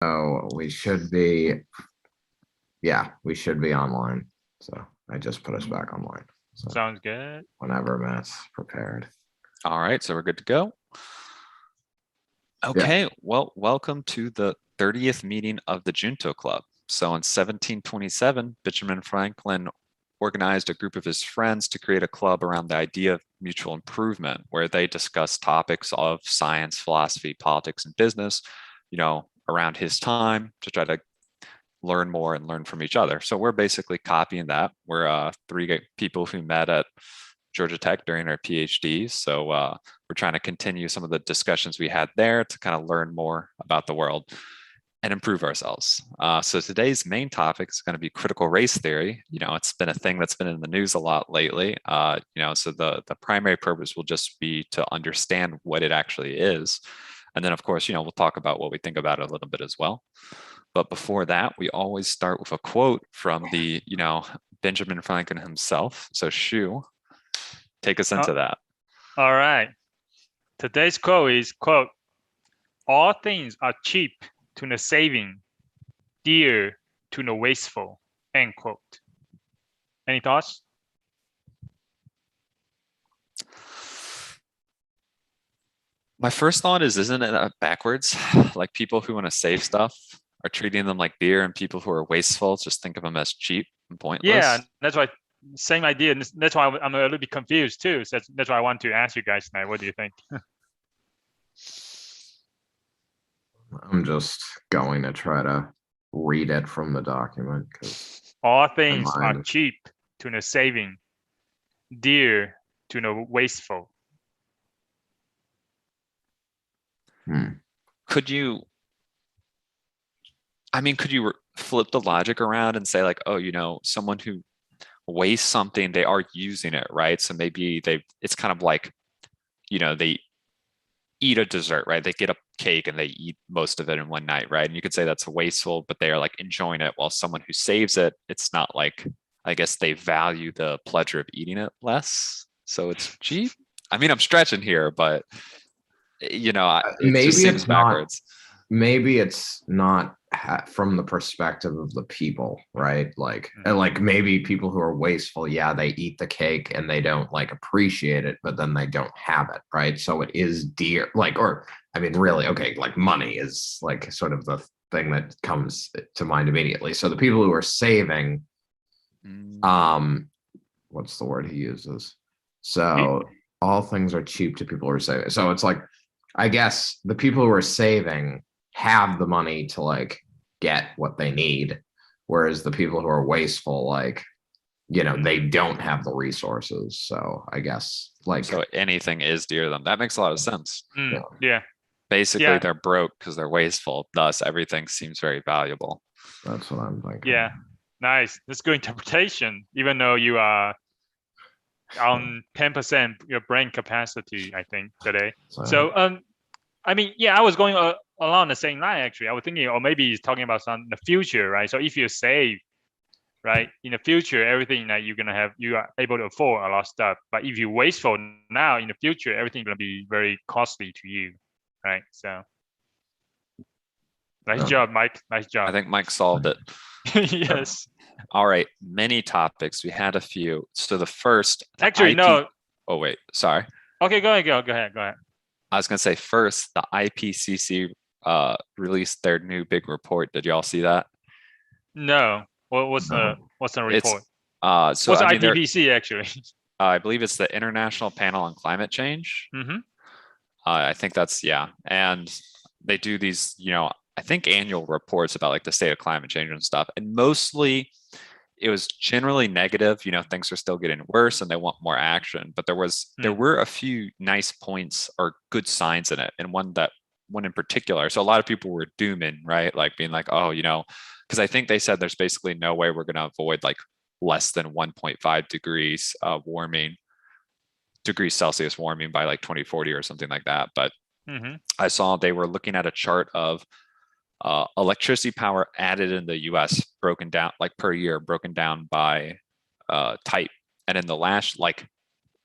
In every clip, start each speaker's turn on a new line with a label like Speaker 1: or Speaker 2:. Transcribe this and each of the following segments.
Speaker 1: So we should be, yeah, we should be online. So I just put us back online. So
Speaker 2: Sounds good.
Speaker 1: whenever Matt's prepared.
Speaker 3: All right, so we're good to go. Okay, well, welcome to the 30th meeting of the Junto Club. So in 1727, Benjamin Franklin organized a group of his friends to create a club around the idea of mutual improvement, where they discussed topics of science, philosophy, politics, and business, around his time to try to learn more and learn from each other. So we're basically copying that. We're three people who met at Georgia Tech during our PhDs. So we're trying to continue some of the discussions we had there to kind of learn more about the world and improve ourselves. So today's main topic is going to be critical race theory. It's been a thing that's been in the news a lot lately. So the primary purpose will just be to understand what it actually is. And then, of course, we'll talk about what we think about it a little bit as well. But before that, we always start with a quote from the, Benjamin Franklin himself. So Shu, take us into that.
Speaker 2: All right. Today's quote is, quote, "All things are cheap to the saving, dear to the wasteful," end quote. Any thoughts?
Speaker 3: My first thought is, isn't it backwards? Like people who want to save stuff are treating them like dear, and people who are wasteful just think of them as cheap and pointless.
Speaker 2: Yeah, that's why. Same idea. That's why I'm a little bit confused too. So that's why I want to ask you guys tonight. What do you think?
Speaker 1: I'm just going to try to read it from the document because
Speaker 2: all things are cheap to the saving, dear to the wasteful.
Speaker 3: Could you flip the logic around and say like, oh, someone who wastes something, they are using it, right? So maybe it's kind of like, they eat a dessert, right? They get a cake and they eat most of it in one night, right? And you could say that's wasteful, but they are like enjoying it, while someone who saves it, it's not like, I guess they value the pleasure of eating it less. So it's cheap. I'm stretching here, but
Speaker 1: maybe
Speaker 3: it's backwards.
Speaker 1: Maybe it's not from the perspective of the people, right? Like maybe people who are wasteful, yeah, they eat the cake and they don't like appreciate it, but then they don't have it, right? So it is dear, really, okay, like money is like sort of the thing that comes to mind immediately. So the people who are saving, what's the word he uses? So all things are cheap to people who are saving. So it's like, I guess the people who are saving have the money to like get what they need, whereas the people who are wasteful, like, they don't have the resources. So I guess
Speaker 3: so anything is dear to them. That makes a lot of sense.
Speaker 2: Yeah.
Speaker 3: Basically, they're broke because they're wasteful. Thus, everything seems very valuable.
Speaker 1: That's what I'm thinking.
Speaker 2: Yeah, nice. That's good interpretation. Even though you are on 10% your brain capacity, I think, today. So I was going along the same line, actually. I was thinking, or maybe he's talking about the future, right? So if you save, right, in the future, everything that you're gonna have, you are able to afford a lot of stuff. But if you're wasteful now, in the future, everything's gonna be very costly to you, right? So nice job, Mike. Nice job.
Speaker 3: I think Mike solved it.
Speaker 2: Yes.
Speaker 3: All right, many topics. We had a few. So the first,
Speaker 2: actually, no.
Speaker 3: Oh wait, sorry.
Speaker 2: Okay, go ahead.
Speaker 3: I was gonna say first, the IPCC released their new big report. Did y'all see that?
Speaker 2: No. What's the report?
Speaker 3: What's
Speaker 2: IPCC actually?
Speaker 3: I believe it's the International Panel on Climate Change. I think that's and they do these, I think annual reports about like the state of climate change and stuff, and mostly it was generally negative. Things are still getting worse and they want more action, but there were a few nice points or good signs in it, and one in particular. So a lot of people were dooming, right? Like being like, oh, because I think they said there's basically no way we're going to avoid like less than 1.5 degrees Celsius warming by like 2040 or something like that. But I saw they were looking at a chart of electricity power added in the US broken down like per year, broken down by type. And in the last, like,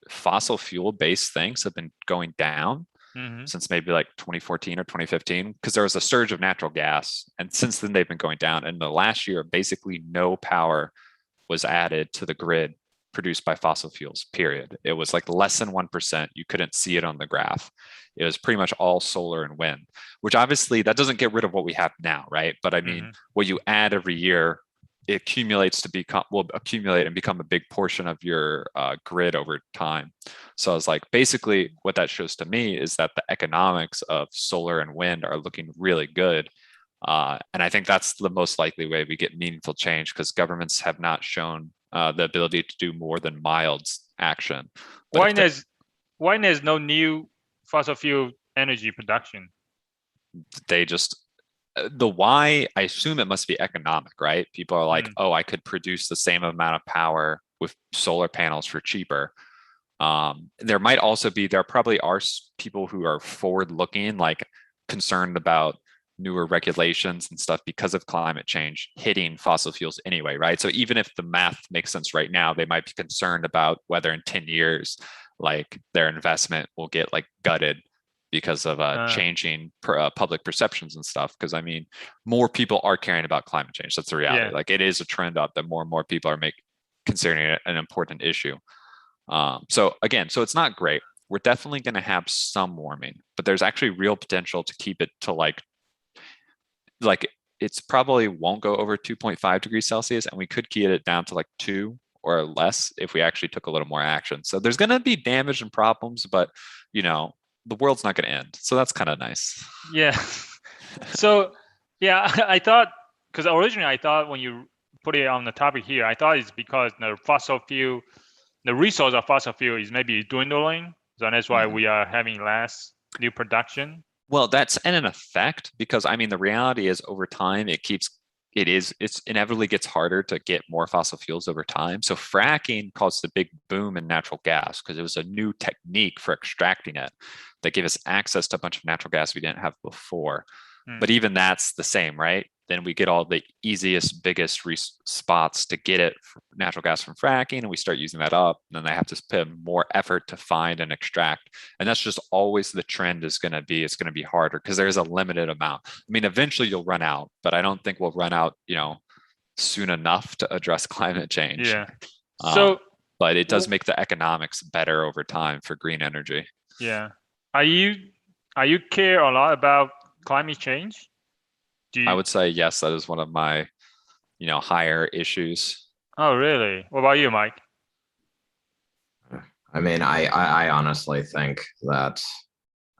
Speaker 3: fossil fuel based things have been going down since maybe like 2014 or 2015, because there was a surge of natural gas. And since then, they've been going down. And the last year, basically no power was added to the grid produced by fossil fuels, period. It was like less than 1%. You couldn't see it on the graph. It was pretty much all solar and wind, which obviously that doesn't get rid of what we have now, right? But I mean, what you add every year, it accumulates to will accumulate and become a big portion of your grid over time. So I was like, basically what that shows to me is that the economics of solar and wind are looking really good. And I think that's the most likely way we get meaningful change, because governments have not shown the ability to do more than mild action.
Speaker 2: Why there's no new fossil fuel energy production?
Speaker 3: They just, the why, I assume it must be economic, right? People are like, oh, I could produce the same amount of power with solar panels for cheaper. There might also be, there probably are people who are forward looking, like concerned about newer regulations and stuff because of climate change hitting fossil fuels anyway, right? So even if the math makes sense right now, they might be concerned about whether in 10 years, like their investment will get like gutted because of changing public perceptions and stuff. Because I mean, more people are caring about climate change. That's the reality. Like it is a trend up that more and more people are considering it an important issue. So again, so it's not great. We're definitely going to have some warming, but there's actually real potential to keep it to like it's probably won't go over 2.5 degrees Celsius, and we could get it down to like 2 or less if we actually took a little more action. So there's going to be damage and problems, but you know, the world's not going to end. So that's kind of nice.
Speaker 2: Yeah. So yeah, I thought, because originally I thought when you put it on the topic here, I thought it's because the resource of fossil fuel is maybe dwindling. So that's why we are having less new production.
Speaker 3: Well, that's an effect, because I mean, the reality is over time, it's inevitably gets harder to get more fossil fuels over time. So fracking caused the big boom in natural gas because it was a new technique for extracting it that gave us access to a bunch of natural gas we didn't have before. But even that's the same, right? Then we get all the easiest, biggest spots to get it, natural gas from fracking, and we start using that up. And then they have to put more effort to find and extract. And that's just always the trend is going to be, it's going to be harder because there's a limited amount. I mean, eventually you'll run out, but I don't think we'll run out, soon enough to address climate change.
Speaker 2: Yeah.
Speaker 3: But it does make the economics better over time for green energy.
Speaker 2: Yeah. Are you care a lot about climate change?
Speaker 3: I would say yes, that is one of my, higher issues.
Speaker 2: Oh, really? What about you, Mike?
Speaker 1: I mean, I honestly think that,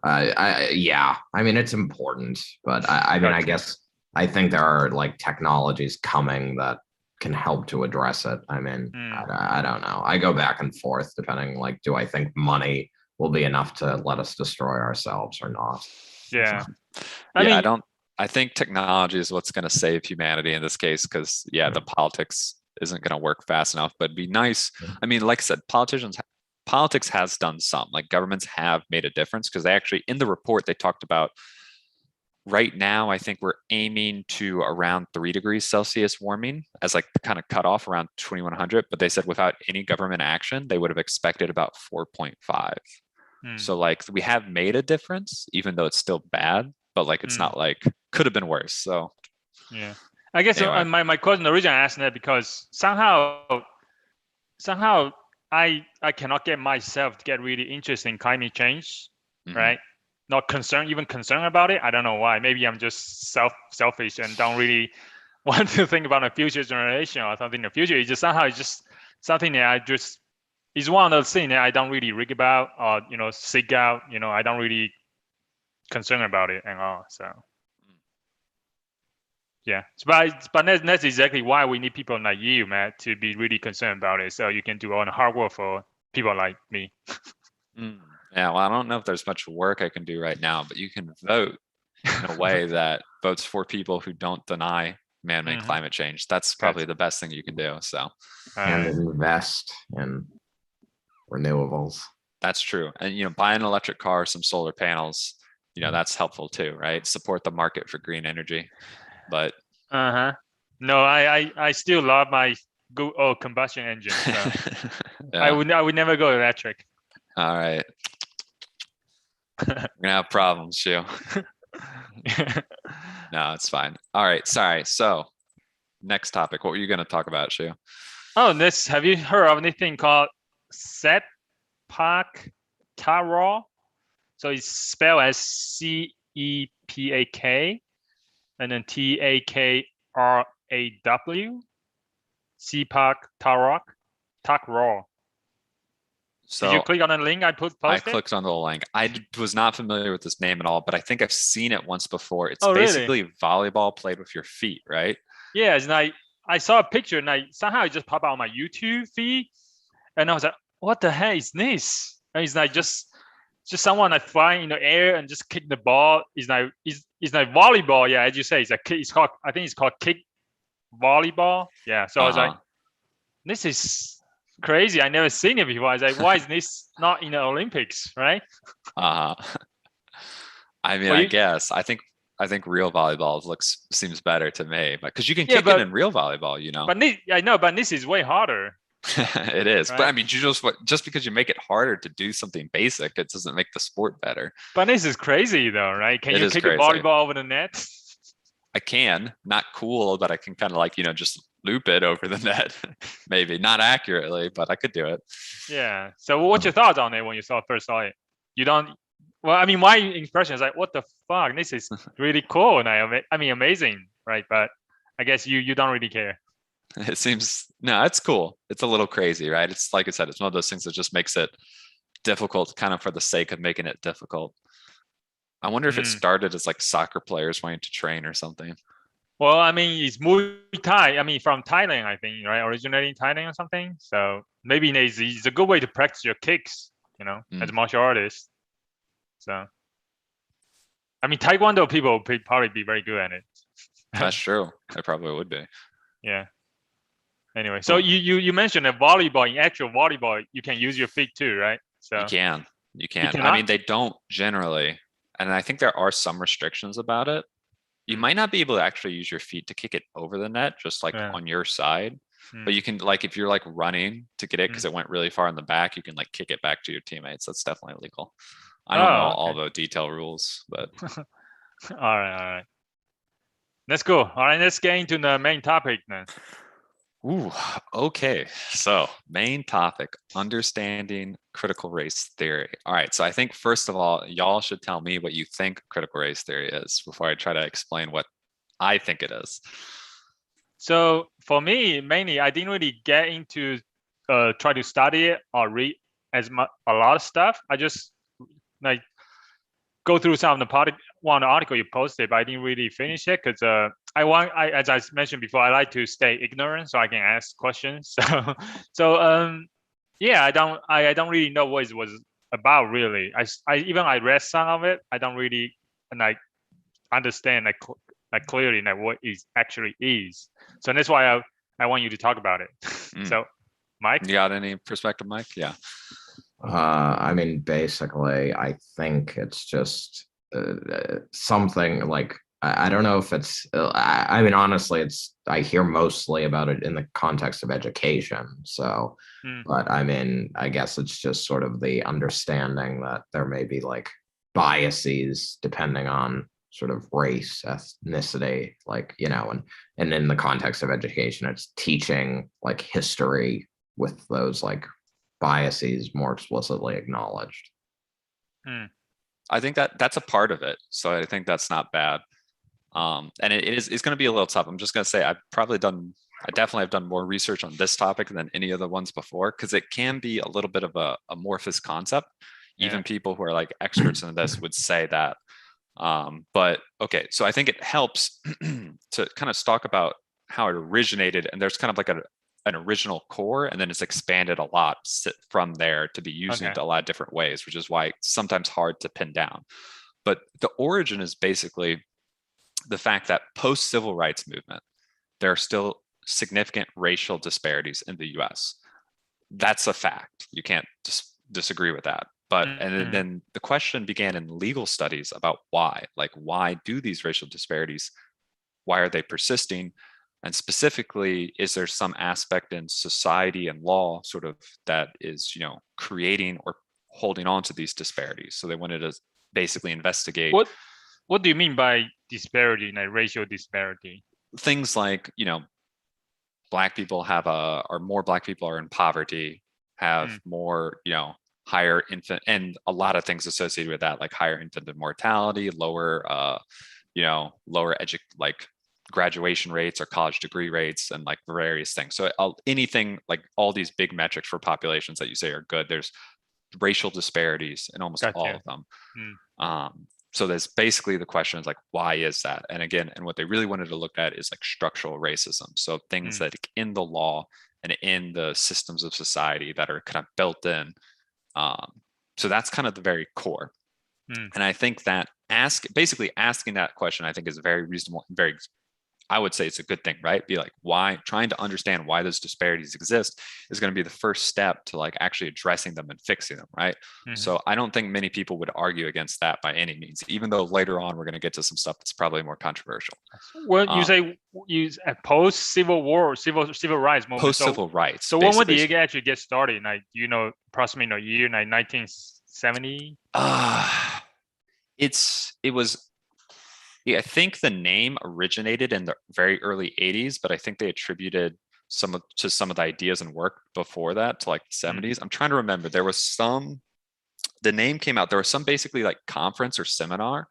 Speaker 1: I mean, it's important, but I mean, I guess I think there are like technologies coming that can help to address it. I mean, I don't know. I go back and forth depending, like, do I think money will be enough to let us destroy ourselves or not?
Speaker 2: Yeah.
Speaker 3: I think technology is what's going to save humanity in this case, because the politics isn't going to work fast enough. But it'd be nice. I mean, like I said, politics has done some. Like governments have made a difference, because they actually, in the report, they talked about right now, I think we're aiming to around 3 degrees Celsius warming as like the kind of cutoff around 2100. But they said without any government action, they would have expected about 4.5. So like we have made a difference, even though it's still bad. But like it's not like could have been worse. So
Speaker 2: yeah, I guess anyway. my question, the reason I asked that, because somehow I cannot get myself to get really interested in climate change, right? Not even concerned about it. I don't know why. Maybe I'm just selfish and don't really want to think about a future generation or something in the future. It's just somehow something that it's one of those things that I don't really read about or seek out. I don't really concerned about it at all. So yeah, but that's exactly why we need people like you, Matt, to be really concerned about it, so you can do all the hard work for people like me.
Speaker 3: Yeah, well, I don't know if there's much work I can do right now, but you can vote in a way that votes for people who don't deny man-made climate change. That's probably the best thing you can do. So
Speaker 1: and invest in renewables.
Speaker 3: That's true. And buy an electric car, some solar panels. That's helpful too, right? Support the market for green energy. But
Speaker 2: no, I still love my good old combustion engine. So I would never go electric.
Speaker 3: All right. We're gonna have problems, Shu. No, it's fine. All right, sorry. So next topic. What were you gonna talk about, Shu?
Speaker 2: Oh, this, have you heard of anything called Setpak Taraw? So it's spelled as CEPAK and then TAKRAW. Sepak Tarak. Takraw.
Speaker 3: So
Speaker 2: Did you click on the link I posted?
Speaker 3: I clicked on the link. I was not familiar with this name at all, but I think I've seen it once before. It's basically
Speaker 2: really?
Speaker 3: volleyball played with your feet, right?
Speaker 2: Yeah, it's like I saw a picture and somehow it just popped out on my YouTube feed, and I was like, "What the heck is this?" And it's like just someone like flying in the air and just kick the ball. It's like volleyball. Yeah, as you say, it's called, I think it's called kick volleyball. Yeah. So I was like, this is crazy. I never seen it before. I was like, why is this not in the Olympics, right?
Speaker 3: I mean, I guess I think real volleyball seems better to me, but because you can kick it in real volleyball, you know.
Speaker 2: But I know, but this is way harder.
Speaker 3: It is, right? But I mean, just because you make it harder to do something basic, it doesn't make the sport better.
Speaker 2: But this is crazy, though, right? Can you kick a volleyball over the net?
Speaker 3: I can, not cool, but I can kind of like, just loop it over the net. Maybe not accurately, but I could do it.
Speaker 2: Yeah. So what's your thoughts on it when you first saw it? You don't. Well, I mean, my impression is like, what the fuck? This is really cool, and I mean, amazing, right? But I guess you don't really care.
Speaker 3: It seems, no, it's cool. It's a little crazy, right? It's like I said, it's one of those things that just makes it difficult kind of for the sake of making it difficult. I wonder if it started as like soccer players wanting to train or something.
Speaker 2: Well, I mean, it's Muay Thai. I mean, from Thailand, I think, right? Originating in Thailand or something. So maybe it's a good way to practice your kicks, as a martial artist. So, I mean, Taekwondo people would probably be very good at it.
Speaker 3: That's true. They probably would be.
Speaker 2: Yeah. Anyway, so you mentioned that volleyball, in actual volleyball, you can use your feet too, right? So
Speaker 3: you can. I mean, they don't generally, and I think there are some restrictions about it. You might not be able to actually use your feet to kick it over the net, just like on your side. But you can, like, if you're like running to get it because it went really far in the back, you can like kick it back to your teammates. That's definitely legal. I don't know all the detail rules, but
Speaker 2: all right. Let's go. All right, let's get into the main topic then.
Speaker 3: Ooh, okay. So main topic, understanding critical race theory. All right. So I think first of all, y'all should tell me what you think critical race theory is before I try to explain what I think it is.
Speaker 2: So for me, mainly, I didn't really get into try to study it or read a lot of stuff. I just like go through some of the article you posted, but I didn't really finish it because as I mentioned before, I like to stay ignorant so I can ask questions. Yeah, I don't really know what it was about really. I read some of it. I don't really understand clearly what it actually is. So that's why I want you to talk about it. So, Mike,
Speaker 3: you got any perspective, Mike? Yeah.
Speaker 1: I mean, basically, I think it's just something like, I don't know if it's, I mean, honestly, I hear mostly about it in the context of education. So, but I mean, I guess it's just sort of the understanding that there may be like biases depending on sort of race, ethnicity, like, and in the context of education, it's teaching like history with those like biases more explicitly acknowledged.
Speaker 3: I think that's a part of it. So I think that's not bad. And it's going to be a little tough. I'm just going to say I definitely have done more research on this topic than any of the ones before, because it can be a little bit of a amorphous concept. Even people who are like experts in this would say that. But okay, so I think it helps to kind of talk about how it originated, and there's kind of like an original core, and then it's expanded a lot from there to be used in a lot of different ways, which is why it's sometimes hard to pin down. But the origin is basically the fact that post-civil rights movement, there are still significant racial disparities in the US. That's a fact. You can't disagree with that. But and then the question began in legal studies about why. Like, why do these racial disparities, why are they persisting? And specifically, is there some aspect in society and law sort of that is, creating or holding on to these disparities? So they wanted to basically investigate.
Speaker 2: What do you mean by disparity, like racial disparity?
Speaker 3: Things like, Black people or more Black people are in poverty, have more, higher infant, and a lot of things associated with that, like higher infant mortality, lower, lower like graduation rates or college degree rates, and like various things. So anything like all these big metrics for populations that you say are good, there's racial disparities in almost all of them. So there's basically the question is like, why is that? And again, and what they really wanted to look at is like structural racism. So things that in the law and in the systems of society that are kind of built in. So that's kind of the very core. And I think that basically asking that question, I think is very reasonable and very, I would say it's a good thing, right? Be like, why, trying to understand why those disparities exist is going to be the first step to like actually addressing them and fixing them, right? So I don't think many people would argue against that by any means, even though later on we're going to get to some stuff that's probably more controversial.
Speaker 2: Well, you say post-Civil War, civil rights movement.
Speaker 3: Post-Civil rights.
Speaker 2: So when did it actually get started? Like, do you know approximately a year, like 1970?
Speaker 3: I think the name originated in the very early 80s, but I think they attributed some of the ideas and work before that to like the 70s. I'm trying to remember. The name came out. There was some basically like conference or seminar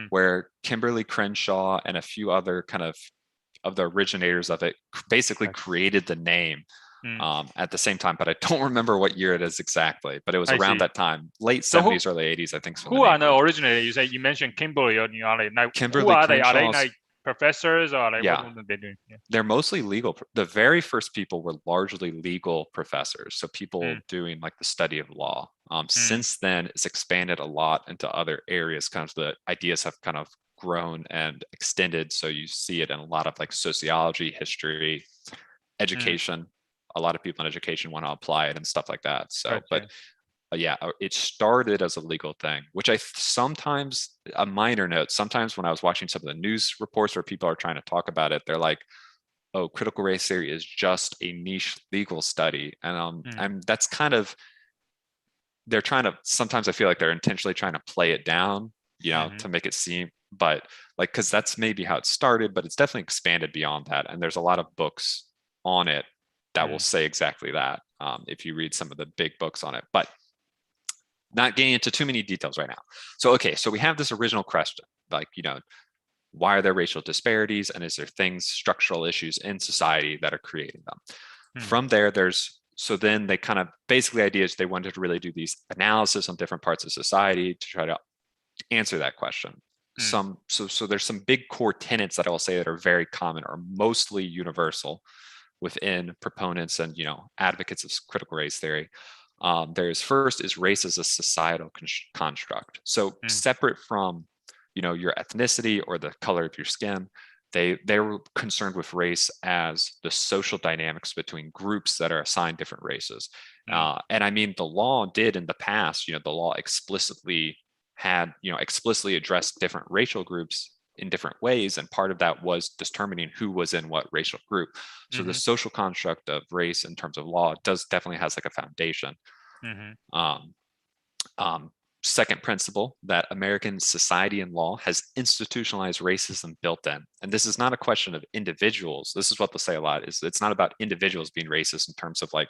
Speaker 3: where Kimberly Crenshaw and a few other kind of the originators of it basically created the name at the same time, but I don't remember what year it is exactly, but it was around that time, late 70s, early 80s, I think.
Speaker 2: Who are the originators? You mentioned Kimberly.
Speaker 3: Kimberly
Speaker 2: who are they?
Speaker 3: Crenshaw's,
Speaker 2: Are they like professors or like what are they doing?
Speaker 3: They're mostly legal. The very first people were largely legal professors, so people doing like the study of law. Since then, it's expanded a lot into other areas. Kind of the ideas have kind of grown and extended, so you see it in a lot of like sociology, history, education. A lot of people in education want to apply it and stuff like that. So, but it started as a legal thing, which sometimes, a minor note, sometimes when I was watching some of the news reports where people are trying to talk about it, they're like, oh, critical race theory is just a niche legal study. And that's kind of, they're trying to, sometimes I feel like they're intentionally trying to play it down, to make it seem, but like, cause that's maybe how it started, but it's definitely expanded beyond that. And there's a lot of books on it that will say exactly that, if you read some of the big books on it, but not getting into too many details right now. So, okay, so we have this original question, like, why are there racial disparities, and is there structural issues in society that are creating them? From there, then they kind of, basically ideas, they wanted to really do these analysis on different parts of society to try to answer that question. So there's some big core tenets that I will say that are very common or mostly universal within proponents and advocates of critical race theory. There's first is race as a societal construct. So separate from your ethnicity or the color of your skin, they were concerned with race as the social dynamics between groups that are assigned different races. And I mean, the law did in the past, the law explicitly addressed different racial groups in different ways, and part of that was determining who was in what racial group. So the social construct of race in terms of law definitely has like a foundation. Second principle, that American society and law has institutionalized racism built in. And this is not a question of individuals. This is what they'll say a lot, is it's not about individuals being racist in terms of like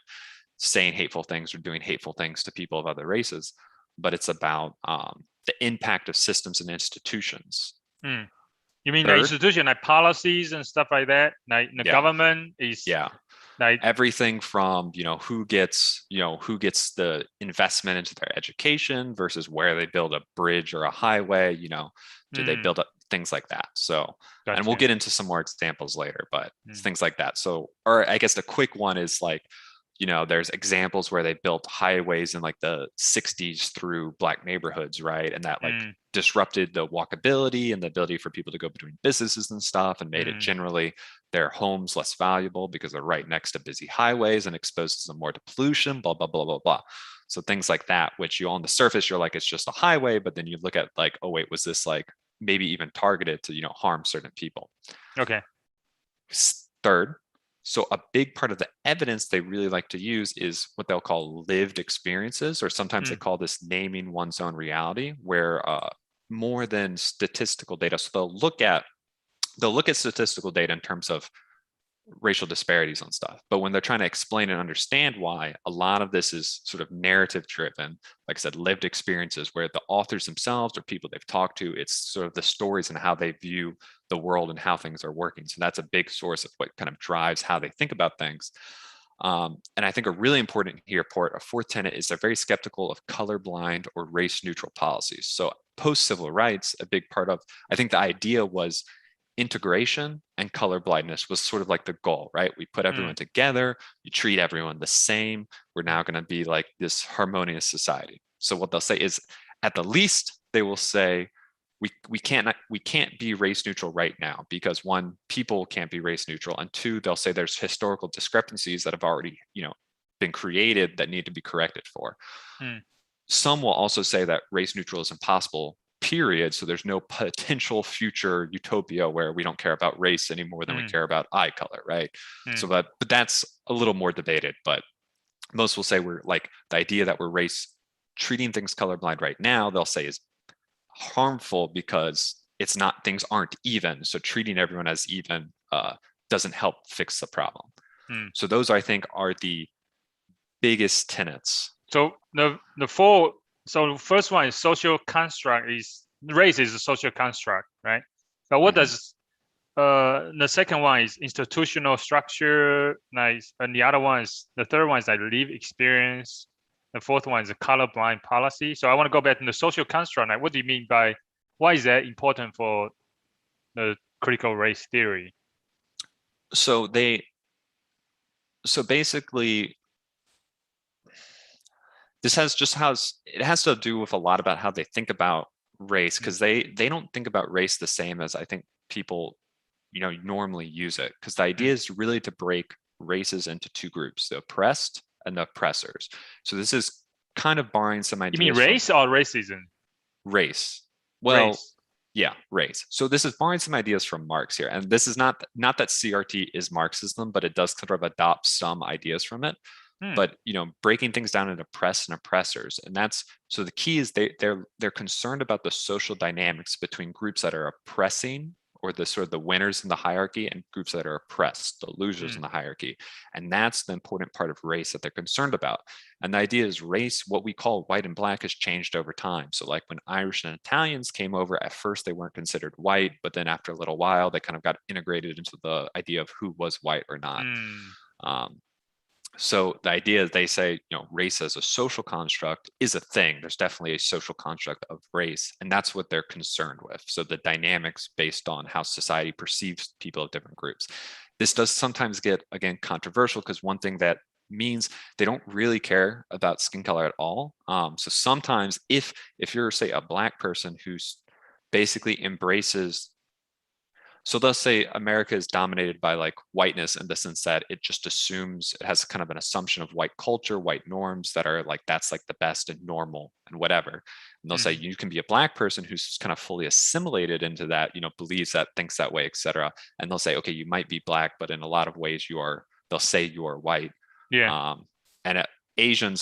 Speaker 3: saying hateful things or doing hateful things to people of other races, but it's about the impact of systems and institutions.
Speaker 2: You mean the institution, like policies and stuff like that? Like the government is like
Speaker 3: everything from who gets the investment into their education versus where they build a bridge or a highway. Do they build up things like that? So, and we'll get into some more examples later, but things like that. So, or I guess the quick one is like, there's examples where they built highways in like the 60s through Black neighborhoods, right? And that like disrupted the walkability and the ability for people to go between businesses and stuff, and made it generally their homes less valuable because they're right next to busy highways and exposes them more to pollution, blah, blah, blah, blah, blah. So things like that, which on the surface, you're like, it's just a highway, but then you look at like, oh wait, was this like maybe even targeted to, harm certain people?
Speaker 2: Okay.
Speaker 3: Third, So a big part of the evidence they really like to use is what they'll call lived experiences, or sometimes they call this naming one's own reality, where more than statistical data. So they'll look at statistical data in terms of racial disparities on stuff. But when they're trying to explain and understand why, a lot of this is sort of narrative driven, like I said, lived experiences where the authors themselves or people they've talked to, it's sort of the stories and how they view the world and how things are working. So that's a big source of what kind of drives how they think about things. And I think a really important here, a fourth tenet is they're very skeptical of colorblind or race neutral policies. So post civil rights, a big part of, I think the idea was integration and color blindness was sort of like the goal, right? We put everyone together, you treat everyone the same. We're now going to be like this harmonious society. So what they'll say is, at the least, they will say, we can't be race neutral right now because one, people can't be race neutral, and two, they'll say there's historical discrepancies that have already, been created that need to be corrected for. Some will also say that race neutral is impossible, period. So there's no potential future utopia where we don't care about race any more than we care about eye color, right? So but that's a little more debated, but most will say we're like the idea that we're treating things colorblind right now, they'll say is harmful because things aren't even. So treating everyone as even doesn't help fix the problem. So those, I think, are the biggest tenets.
Speaker 2: So the four. So the first one is social construct. Race is a social construct, right? But what does the second one is institutional structure, nice, and the third one is like lived experience. The fourth one is a colorblind policy. So I want to go back to the social construct. Like, what do you mean by why is that important for the critical race theory?
Speaker 3: So basically, this has to do with a lot about how they think about race, because they don't think about race the same as I think people normally use it, because the idea is really to break races into two groups, the oppressed and the oppressors. So this is kind of borrowing some ideas.
Speaker 2: You mean race or racism?
Speaker 3: Race. Well,
Speaker 2: race.
Speaker 3: Yeah, race. So this is borrowing some ideas from Marx here, and this is not that CRT is Marxism, but it does kind of adopt some ideas from it. But breaking things down into oppressed and oppressors, and that's so the key is they're concerned about the social dynamics between groups that are oppressing, or the sort of the winners in the hierarchy, and groups that are oppressed, the losers in the hierarchy. And that's the important part of race that they're concerned about. And the idea is race, what we call white and black, has changed over time. So like when Irish and Italians came over, at first they weren't considered white, but then after a little while, they kind of got integrated into the idea of who was white or not. So the idea is they say, race as a social construct is a thing. There's definitely a social construct of race, and that's what they're concerned with. So the dynamics based on how society perceives people of different groups. This does sometimes get, again, controversial, because one thing that means they don't really care about skin color at all. So sometimes if you're, say, a black person who's basically embraces, so they'll say America is dominated by like whiteness, in the sense that it just assumes, it has kind of an assumption of white culture, white norms that are like, that's like the best and normal and whatever. And they'll say you can be a black person who's kind of fully assimilated into that, believes that, thinks that way, etc. And they'll say, okay, you might be black, but in a lot of ways they'll say you are white. And Asian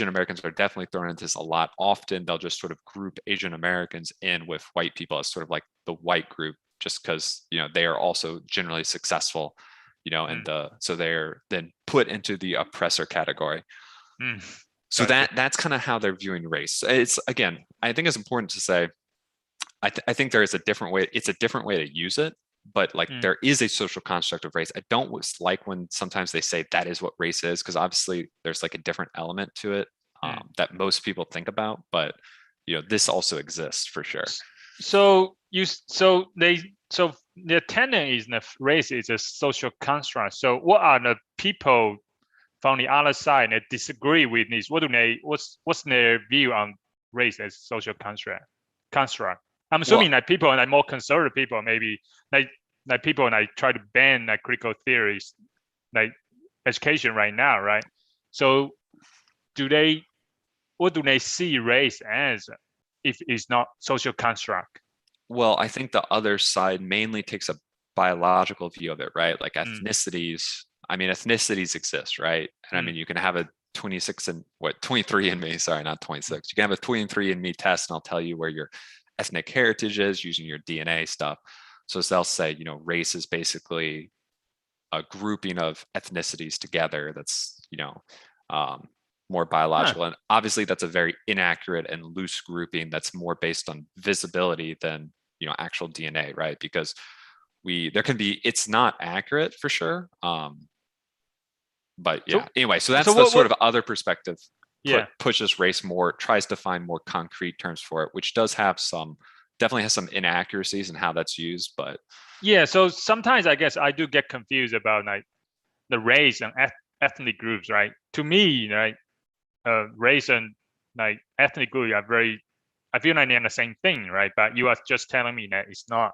Speaker 3: Americans are definitely thrown into this a lot. Often they'll just sort of group Asian Americans in with white people as sort of like the white group, just because they are also generally successful, and so they're then put into the oppressor category. So that's kind of how they're viewing race. It's, again, I think it's important to say, I think there is a different way. It's a different way to use it, but like there is a social construct of race. I don't like when sometimes they say that is what race is, because obviously there's like a different element to it that most people think about, but this also exists for sure.
Speaker 2: So the tenet is that race is a social construct. So what are the people from the other side that disagree with this? What's their view on race as social construct? I'm assuming that people like more conservative people, maybe like people like try to ban like critical theories, like education right now, right? So what do they see race as if it's not social construct?
Speaker 3: Well, I think the other side mainly takes a biological view of it, right? Like ethnicities I mean, ethnicities exist, right? And I mean, you can have a 23andMe, sorry, not 26. You can have a 23andMe test and I'll tell you where your ethnic heritage is using your DNA stuff. So they'll say, you know, race is basically a grouping of ethnicities together that's, you know, more biological. And obviously that's a very inaccurate and loose grouping that's more based on visibility than, you know, actual DNA, right? Because it's not accurate for sure. But yeah, anyway, so that's the sort of other perspective. Pushes race more, tries to find more concrete terms for it, which definitely has some inaccuracies in how that's used. But
Speaker 2: yeah, so sometimes I guess I do get confused about like the race and ethnic groups, right? To me, right, race and like ethnic group are I feel like they're the same thing, right? But you are just telling me that it's not.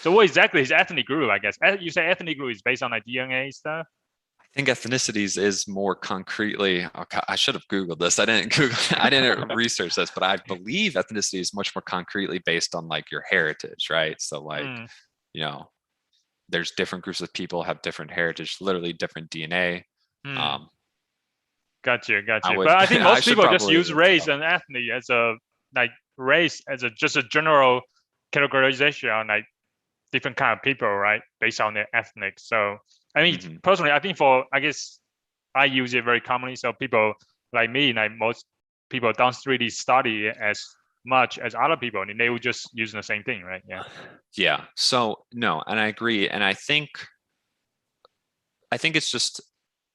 Speaker 2: So what exactly is ethnic group? I guess you say ethnic group is based on like DNA stuff.
Speaker 3: I think ethnicities is more concretely. Okay, I should have Googled this. I didn't research this, but I believe ethnicity is much more concretely based on like your heritage, right? So like, you know, there's different groups of people have different heritage, literally different DNA.
Speaker 2: Gotcha. But I think most people just use race and ethnic as a just a general categorization on like different kind of people, right? Based on their ethnic. So I mean, personally, I think I use it very commonly. So people like me, like most people don't really study it as much as other people, and they will just use the same thing, right? Yeah.
Speaker 3: Yeah. So no, and I agree. And I think it's just,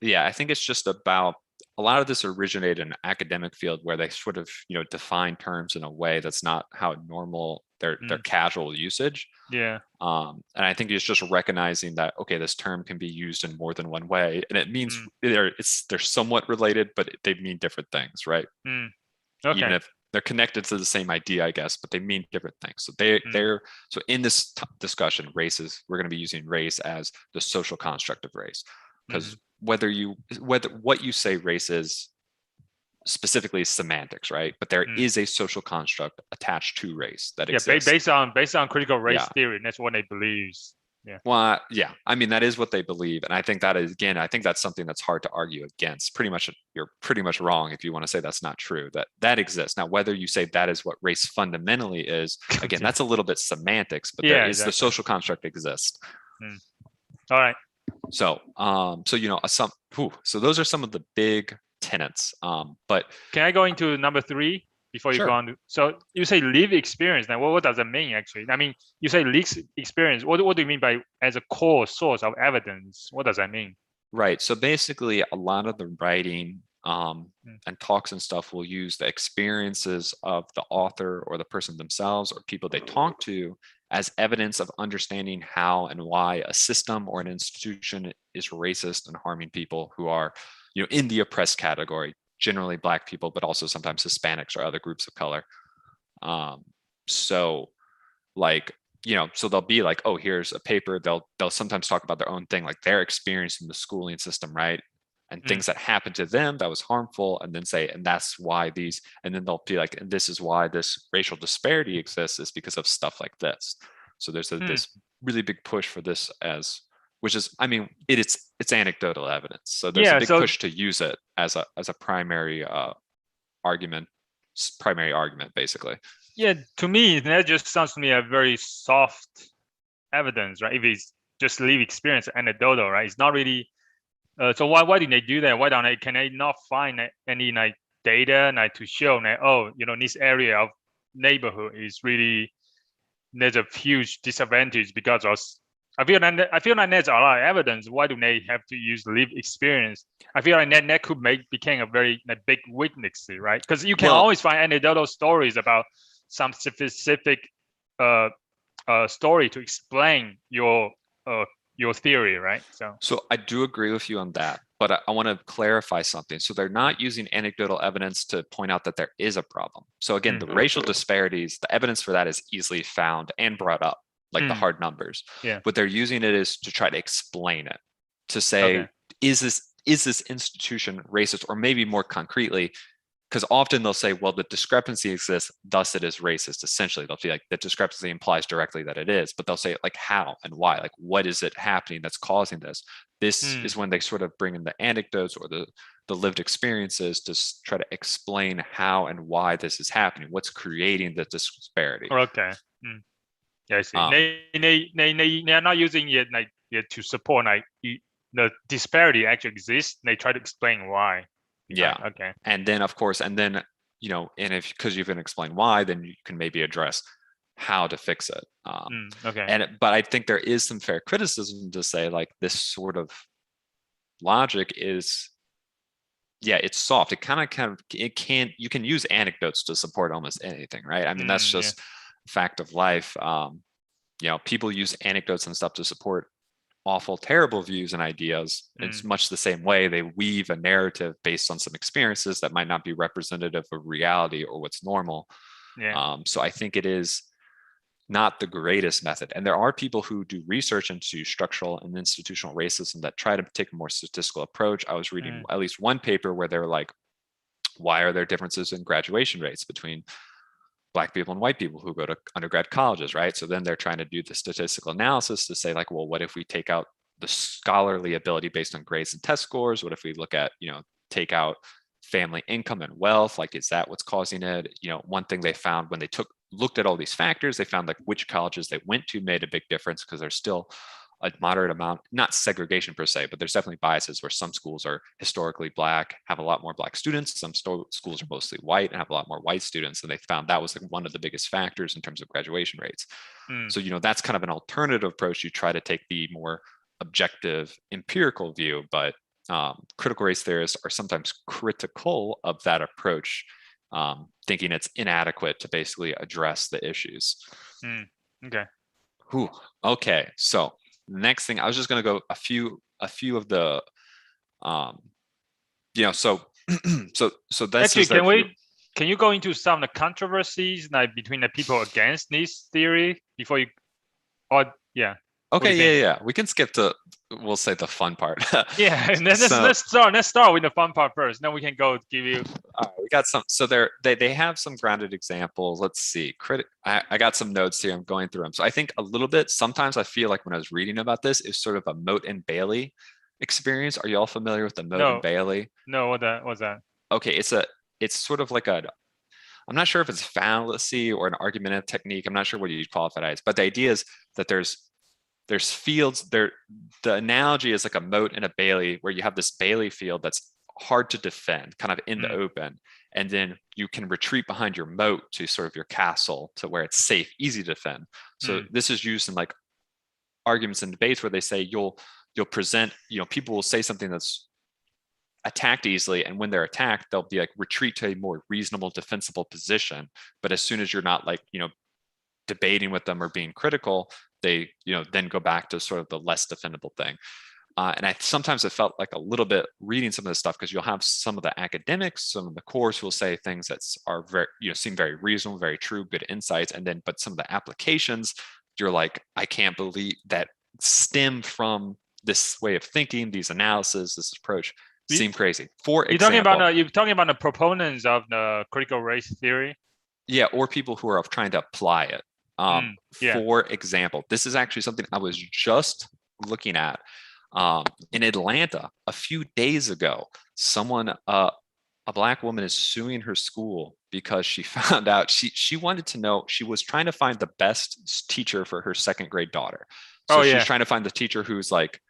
Speaker 3: I think it's just about a lot of this originated in an academic field where they sort of, you know, define terms in a way that's not how normal their casual usage.
Speaker 2: Yeah.
Speaker 3: And I think it's just recognizing that, okay, this term can be used in more than one way, and it means they're somewhat related, but they mean different things, right?
Speaker 2: Okay.
Speaker 3: Even if they're connected to the same idea, I guess, but they mean different things. So so in this discussion, we're going to be using race as the social construct of race, because whether what you say race is specifically semantics, right? But there is a social construct attached to race that exists.
Speaker 2: Based on critical race theory, that's what they believe. Yeah.
Speaker 3: Well, yeah. I mean, that is what they believe, and I think that is, again, I think that's something that's hard to argue against. You're pretty much wrong if you want to say that's not true. That exists. Now, whether you say that is what race fundamentally is, again, that's a little bit semantics, but there is the social construct exists.
Speaker 2: All right.
Speaker 3: So, you know, so those are some of the big tenets. But
Speaker 2: can I go into number 3 before you go on? So you say lived experience. Now, what does that mean actually? I mean, you say lived experience. What do you mean by as a core source of evidence? What does that mean?
Speaker 3: Right. So basically, a lot of the writing and talks and stuff will use the experiences of the author or the person themselves or people they talk to as evidence of understanding how and why a system or an institution is racist and harming people who are, you know, in the oppressed category, generally Black people, but also sometimes Hispanics or other groups of color. So like, you know, so they'll be like, oh, here's a paper. They'll sometimes talk about their own thing, like their experience in the schooling system, right? And things that happened to them that was harmful, and then say, and that's why and then they'll be like, and this is why this racial disparity exists, is because of stuff like this. So there's this really big push for this which is, I mean, it's anecdotal evidence. So there's a big push to use it as a primary argument, basically.
Speaker 2: Yeah, to me, that just sounds to me a very soft evidence, right? If it's just lived experience, anecdotal, right? It's not really. So why did they do that? Why don't they? Can they not find any like data like to show that, oh, you know, this area of neighborhood is really, there's a huge disadvantage because of. I feel like there's a lot of evidence. Why do they have to use lived experience? I feel like that could become a very big weakness, right? Because you can always find anecdotal stories about some specific story to explain your theory, right?
Speaker 3: So I do agree with you on that, but I want to clarify something. So they're not using anecdotal evidence to point out that there is a problem. So again, the racial disparities, the evidence for that is easily found and brought up, like the hard numbers.
Speaker 2: Yeah.
Speaker 3: What they're using it is to try to explain it, to say, is this institution racist, or maybe more concretely, because often they'll say, well, the discrepancy exists, thus it is racist. Essentially, they'll be like, the discrepancy implies directly that it is, but they'll say like how and why, like what is it happening that's causing this? This is when they sort of bring in the anecdotes or the lived experiences to try to explain how and why this is happening, what's creating the disparity.
Speaker 2: Okay. Yeah, I see. They are not using it like to support like the disparity actually exists. They try to explain why.
Speaker 3: Yeah.
Speaker 2: Okay.
Speaker 3: And then of course, and then and if because you can explain why, then you can maybe address how to fix it.
Speaker 2: Okay.
Speaker 3: But I think there is some fair criticism to say like this sort of logic is, yeah, it's soft. It kind of you can use anecdotes to support almost anything, right? I mean, that's just fact of life. People use anecdotes and stuff to support awful, terrible views and ideas. It's much the same way they weave a narrative based on some experiences that might not be representative of reality or what's normal. So I think it is not the greatest method. And there are people who do research into structural and institutional racism that try to take a more statistical approach. I was reading at least one paper where they were like, why are there differences in graduation rates between Black people and white people who go to undergrad colleges, right? So then they're trying to do the statistical analysis to say like, well, what if we take out the scholarly ability based on grades and test scores? What if we look at, take out family income and wealth? Like, is that what's causing it? One thing they found when they looked at all these factors, they found like which colleges they went to made a big difference because there's still a moderate amount, not segregation per se, but there's definitely biases where some schools are historically Black, have a lot more Black students. Some schools are mostly white and have a lot more white students. And they found that was like one of the biggest factors in terms of graduation rates. So, that's kind of an alternative approach. You try to take the more objective empirical view, but critical race theorists are sometimes critical of that approach, thinking it's inadequate to basically address the issues.
Speaker 2: Okay.
Speaker 3: Okay. So next thing, I was just going to go a few of the, so that's
Speaker 2: actually, can you go into some of the controversies like between the people against this theory before you,
Speaker 3: Okay, yeah. We can skip we'll say the fun part.
Speaker 2: Yeah, and then let's start with the fun part first. Then we can go give you.
Speaker 3: All right, we got some. So they have some grounded examples. Let's see. I got some notes here. I'm going through them. So I think a little bit. Sometimes I feel like when I was reading about this, it's sort of a Moat and Bailey experience. Are you all familiar with the Moat and Bailey?
Speaker 2: No, what's that?
Speaker 3: Okay, it's sort of like I'm not sure if it's fallacy or an argumentative technique. I'm not sure what you'd qualify it as, but the idea is that there's fields there. The analogy is like a moat and a bailey, where you have this bailey field that's hard to defend, kind of in the open, and then you can retreat behind your moat to sort of your castle to where it's safe, easy to defend. So this is used in like arguments and debates where they say you'll present, people will say something that's attacked easily, and when they're attacked, they'll be like retreat to a more reasonable, defensible position. But as soon as you're not like debating with them or being critical, they then go back to sort of the less defendable thing. And I sometimes it felt like a little bit reading some of this stuff, because you'll have some of the academics, some of the course will say things that are very, seem very reasonable, very true, good insights. And then, but some of the applications, you're like, I can't believe that stem from this way of thinking, these analysis, this approach seem crazy. For example,
Speaker 2: you're talking about the proponents of the critical race theory.
Speaker 3: Yeah, or people who are trying to apply it. For example, this is actually something I was just looking at in Atlanta a few days ago. Someone, a Black woman, is suing her school because she found out she wanted to know, she was trying to find the best teacher for her second grade daughter. So she's trying to find the teacher who's like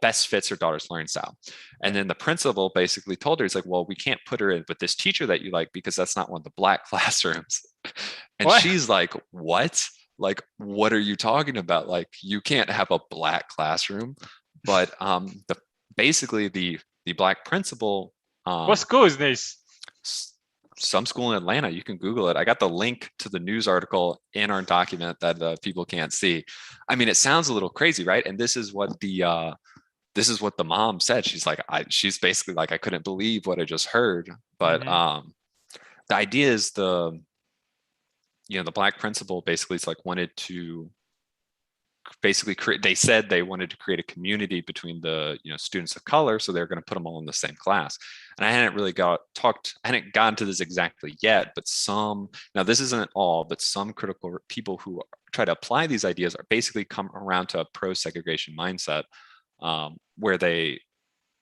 Speaker 3: best fits her daughter's learning style. And then the principal basically told her, he's like, well, we can't put her in with this teacher that you like because that's not one of the Black classrooms. And she's like, what? Like, what are you talking about? Like, you can't have a Black classroom. But basically the Black principal.
Speaker 2: What school is this?
Speaker 3: Some school in Atlanta. You can Google it. I got the link to the news article in our document that people can't see. I mean, it sounds a little crazy, right? And this is what the mom said. She's like, she's basically like, I couldn't believe what I just heard. But the idea is the Black principal basically wanted to basically they said they wanted to create a community between the students of color, so they're going to put them all in the same class. And I hadn't gotten to this exactly yet, but now this isn't all, but some critical people who try to apply these ideas are basically come around to a pro-segregation mindset, where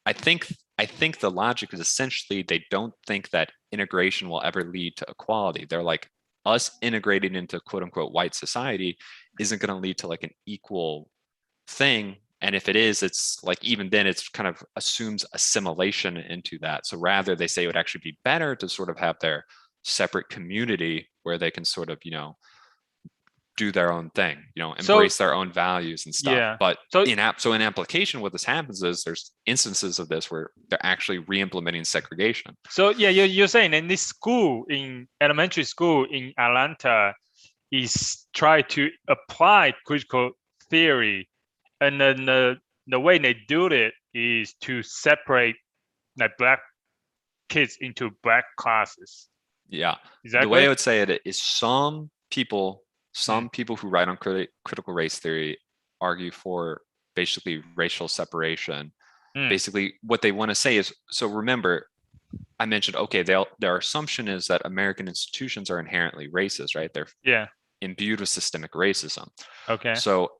Speaker 3: I think the logic is essentially they don't think that integration will ever lead to equality. They're like, us integrating into quote unquote white society isn't going to lead to like an equal thing. And if it is, it's like, even then it's kind of assumes assimilation into that. So rather they say it would actually be better to sort of have their separate community where they can sort of, do their own thing, embrace their own values and stuff.
Speaker 2: Yeah.
Speaker 3: But in application, what this happens is there's instances of this where they're actually re-implementing segregation.
Speaker 2: So yeah, you're saying in this school, in elementary school in Atlanta, is try to apply critical theory, and then the way they do it is to separate like black kids into black classes.
Speaker 3: Yeah.
Speaker 2: Exactly.
Speaker 3: The way I would say it is some people who write on critical race theory argue for basically racial separation. Basically, what they want to say is, so remember, I mentioned, okay, their assumption is that American institutions are inherently racist, right? They're imbued with systemic racism.
Speaker 2: Okay.
Speaker 3: So,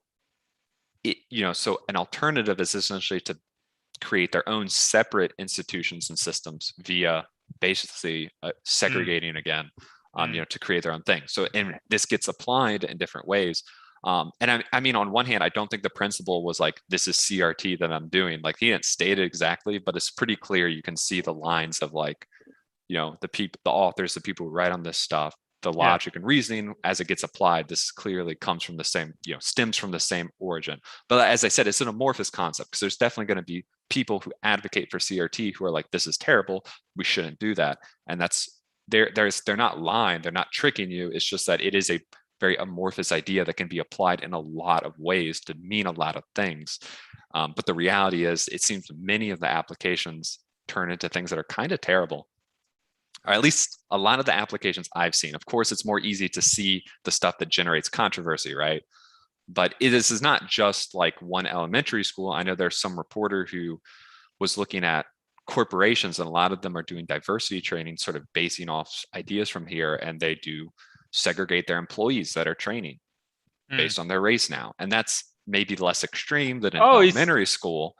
Speaker 3: so an alternative is essentially to create their own separate institutions and systems via basically segregating again, to create their own thing. So, and this gets applied in different ways. And I mean, on one hand, I don't think the principal was like, this is CRT that I'm doing. Like, he didn't state it exactly, but it's pretty clear. You can see the lines of like, the authors, the people who write on this stuff, the logic and reasoning as it gets applied. This clearly comes from the same, stems from the same origin. But as I said, it's an amorphous concept, because there's definitely going to be people who advocate for CRT who are like, this is terrible, we shouldn't do that. And they're not lying, they're not tricking you. It's just that it is a very amorphous idea that can be applied in a lot of ways to mean a lot of things. But the reality is, it seems many of the applications turn into things that are kind of terrible, or at least a lot of the applications I've seen. Of course, it's more easy to see the stuff that generates controversy, right? But this is not just like one elementary school. I know there's some reporter who was looking at corporations, and a lot of them are doing diversity training, sort of basing off ideas from here, and they do segregate their employees that are training based on their race now. And that's maybe less extreme than an elementary school.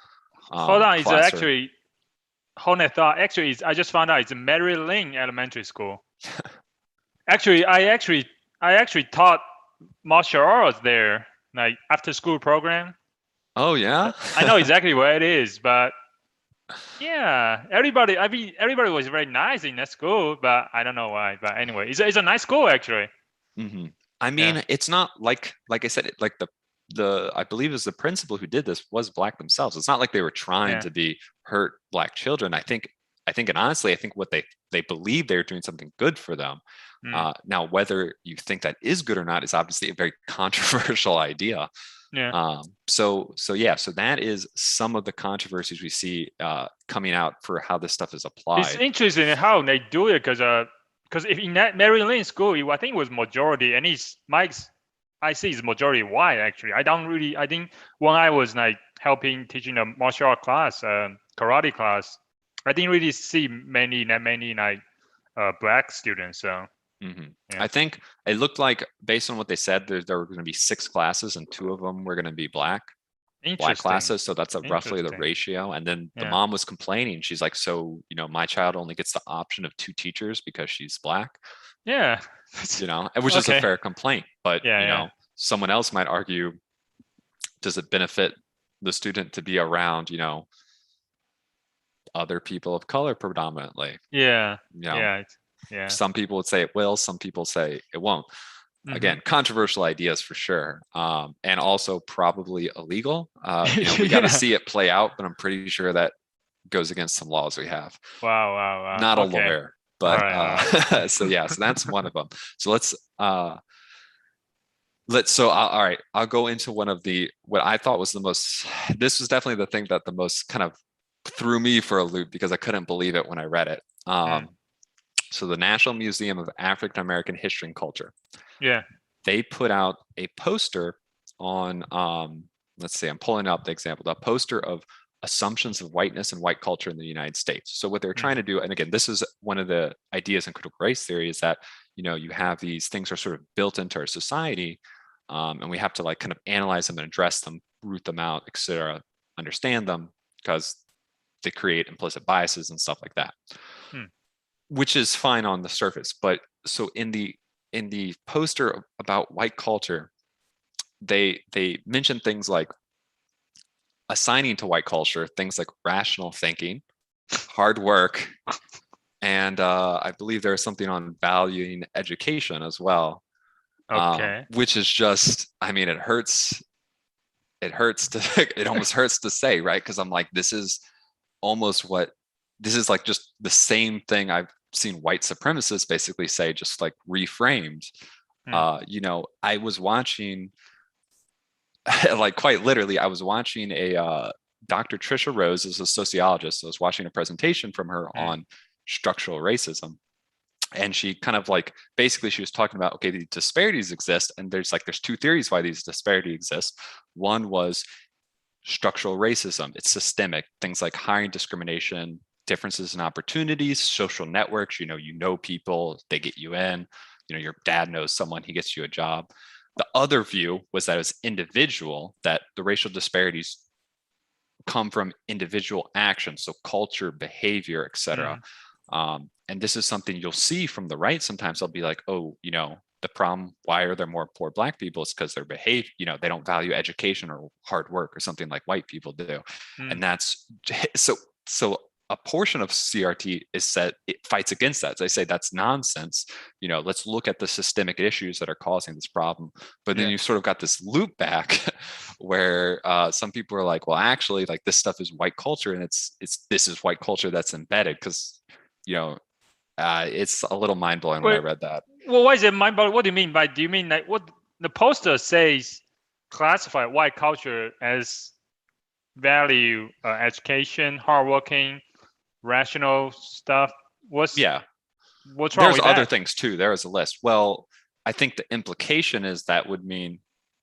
Speaker 2: Hold on, it's actually, hold that thought. Actually, I just found out it's a Mary Lynn Elementary School. Actually, I actually taught martial arts there, like after school program.
Speaker 3: Oh yeah?
Speaker 2: I know exactly where it is, but yeah, everybody was very nice in that school, but I don't know why. But anyway, it's a nice school actually.
Speaker 3: Mm-hmm. I mean, it's not like I said, like the I believe it was the principal who did this was Black themselves. It's not like they were trying to hurt Black children. I think, and honestly, I think what they believe they're doing something good for them. Now, whether you think that is good or not is obviously a very controversial idea.
Speaker 2: Yeah.
Speaker 3: So that is some of the controversies we see coming out for how this stuff is applied.
Speaker 2: It's interesting how they do it, because if in that Mary Lynn school, I think it was majority, and I see it's majority white actually. I think when I was like helping teaching a martial art class, karate class, I didn't really see many like Black students. So.
Speaker 3: I think it looked like, based on what they said, there were going to be 6 classes, and 2 of them were going to be black classes. So that's roughly the ratio. And then the mom was complaining. She's like, so, my child only gets the option of 2 teachers because she's Black.
Speaker 2: Yeah.
Speaker 3: Which is a fair complaint. But, someone else might argue, does it benefit the student to be around, other people of color predominantly?
Speaker 2: Yeah.
Speaker 3: Yeah. Some people would say it will, some people say it won't. Again, controversial ideas for sure. And also probably illegal. We got to see it play out, but I'm pretty sure that goes against some laws we have.
Speaker 2: Wow.
Speaker 3: Not a lawyer, but right. So that's one of them. So all right, I'll go into one of what I thought was this was definitely the thing that the most kind of threw me for a loop, because I couldn't believe it when I read it. So the National Museum of African American History and Culture.
Speaker 2: Yeah.
Speaker 3: They put out a poster on, let's see, I'm pulling up the example, the poster of assumptions of whiteness and white culture in the United States. So what they're trying to do, and again, this is one of the ideas in critical race theory, is that, you have these things are sort of built into our society, and we have to like kind of analyze them and address them, root them out, et cetera, understand them, because they create implicit biases and stuff like that, which is fine on the surface. But so in the poster about white culture, they mention things like assigning to white culture things like rational thinking, hard work, and I believe there's something on valuing education as well.
Speaker 2: Okay.
Speaker 3: Which is just, I mean, it hurts. It hurts to, it almost hurts to say, right? Because I'm like, this is like just the same thing I've seen white supremacists basically say, just like reframed. I was watching, like quite literally, I was watching a Dr. Trisha Rose is a sociologist. So I was watching a presentation from her on structural racism. And she kind of like, basically she was talking about, okay, the disparities exist. And there's two theories why these disparities exist. One was structural racism. It's systemic. Things like hiring discrimination, differences in opportunities, social networks, you know people, they get you in, your dad knows someone, he gets you a job. The other view was that it was individual, that the racial disparities come from individual actions, so culture, behavior, etc. And this is something you'll see from the right. Sometimes they'll be like, oh, the problem, why are there more poor Black people? It's because their behavior, they don't value education or hard work or something like white people do. And that's so a portion of CRT is said it fights against that. They say that's nonsense. Let's look at the systemic issues that are causing this problem. But then you sort of got this loop back where some people are like, well, actually, like this stuff is white culture, and this is white culture that's embedded, because it's a little mind blowing when I read that.
Speaker 2: Well, why is it mind blowing? What do you mean by? Do you mean like what the poster says? Classify white culture as value education, hardworking, rational stuff. What's wrong
Speaker 3: There's
Speaker 2: with
Speaker 3: other
Speaker 2: that?
Speaker 3: things too. There is a list. Well, I think the implication is that would mean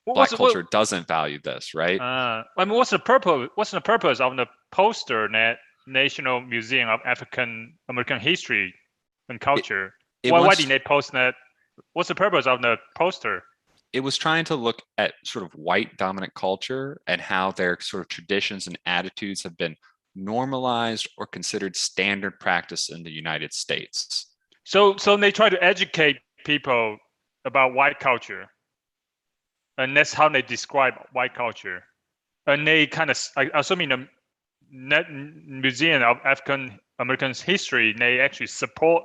Speaker 3: Black culture doesn't value this, right?
Speaker 2: I mean, what's the purpose? What's the purpose of the poster at National Museum of African American History and Culture? Why didn't they post that? What's the purpose of the poster?
Speaker 3: It was trying to look at sort of white dominant culture and how their sort of traditions and attitudes have been normalized or considered standard practice in the United States.
Speaker 2: So they try to educate people about white culture, and that's how they describe white culture. And they kind of, assuming the Museum of African American History, they actually support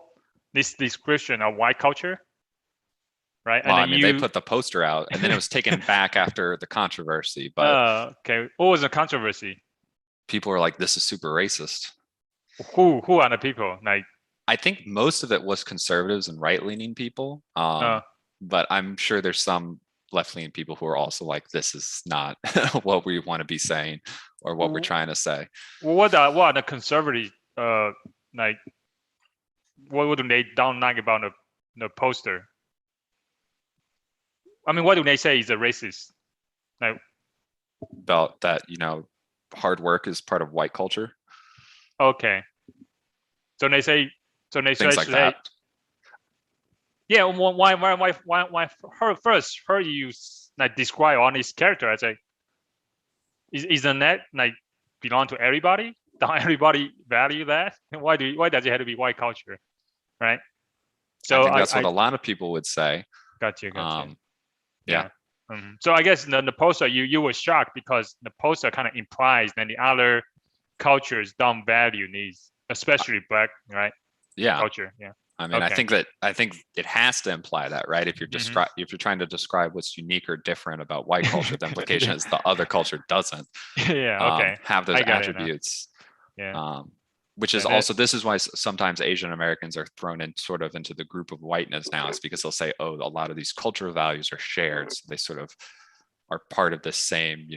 Speaker 2: this description of white culture, right?
Speaker 3: Well, and they put the poster out, and then it was taken back after the controversy. But
Speaker 2: okay, what was the controversy?
Speaker 3: People were like, "This is super racist."
Speaker 2: Who are the people? Like,
Speaker 3: I think most of it was conservatives and right-leaning people, but I'm sure there's some left-leaning people who are also like, "This is not what we want to be saying or what we're trying to say."
Speaker 2: Well, what are the conservatives like? What do they don't like about the poster? I mean, what do they say is a racist? Like,
Speaker 3: about that, hard work is part of white culture.
Speaker 2: Okay. So they say
Speaker 3: things like that.
Speaker 2: Yeah. Why her use like describe all these characters? Like, isn't that like belong to everybody? Don't everybody value that? Why does it have to be white culture, right?
Speaker 3: So I think that's what a lot of people would say.
Speaker 2: Gotcha.
Speaker 3: Yeah.
Speaker 2: So I guess the poster, you were shocked because the poster kind of implies that the other cultures don't value these, especially Black, right?
Speaker 3: Yeah.
Speaker 2: Culture. Yeah.
Speaker 3: I mean, okay. I think it has to imply that, right? If you're if you're trying to describe what's unique or different about white culture, the implication is the other culture doesn't have those attributes.
Speaker 2: Yeah.
Speaker 3: Which is also, this is why sometimes Asian Americans are thrown in sort of into the group of whiteness now. It's because they'll say, oh, a lot of these cultural values are shared. So they sort of are part of the same,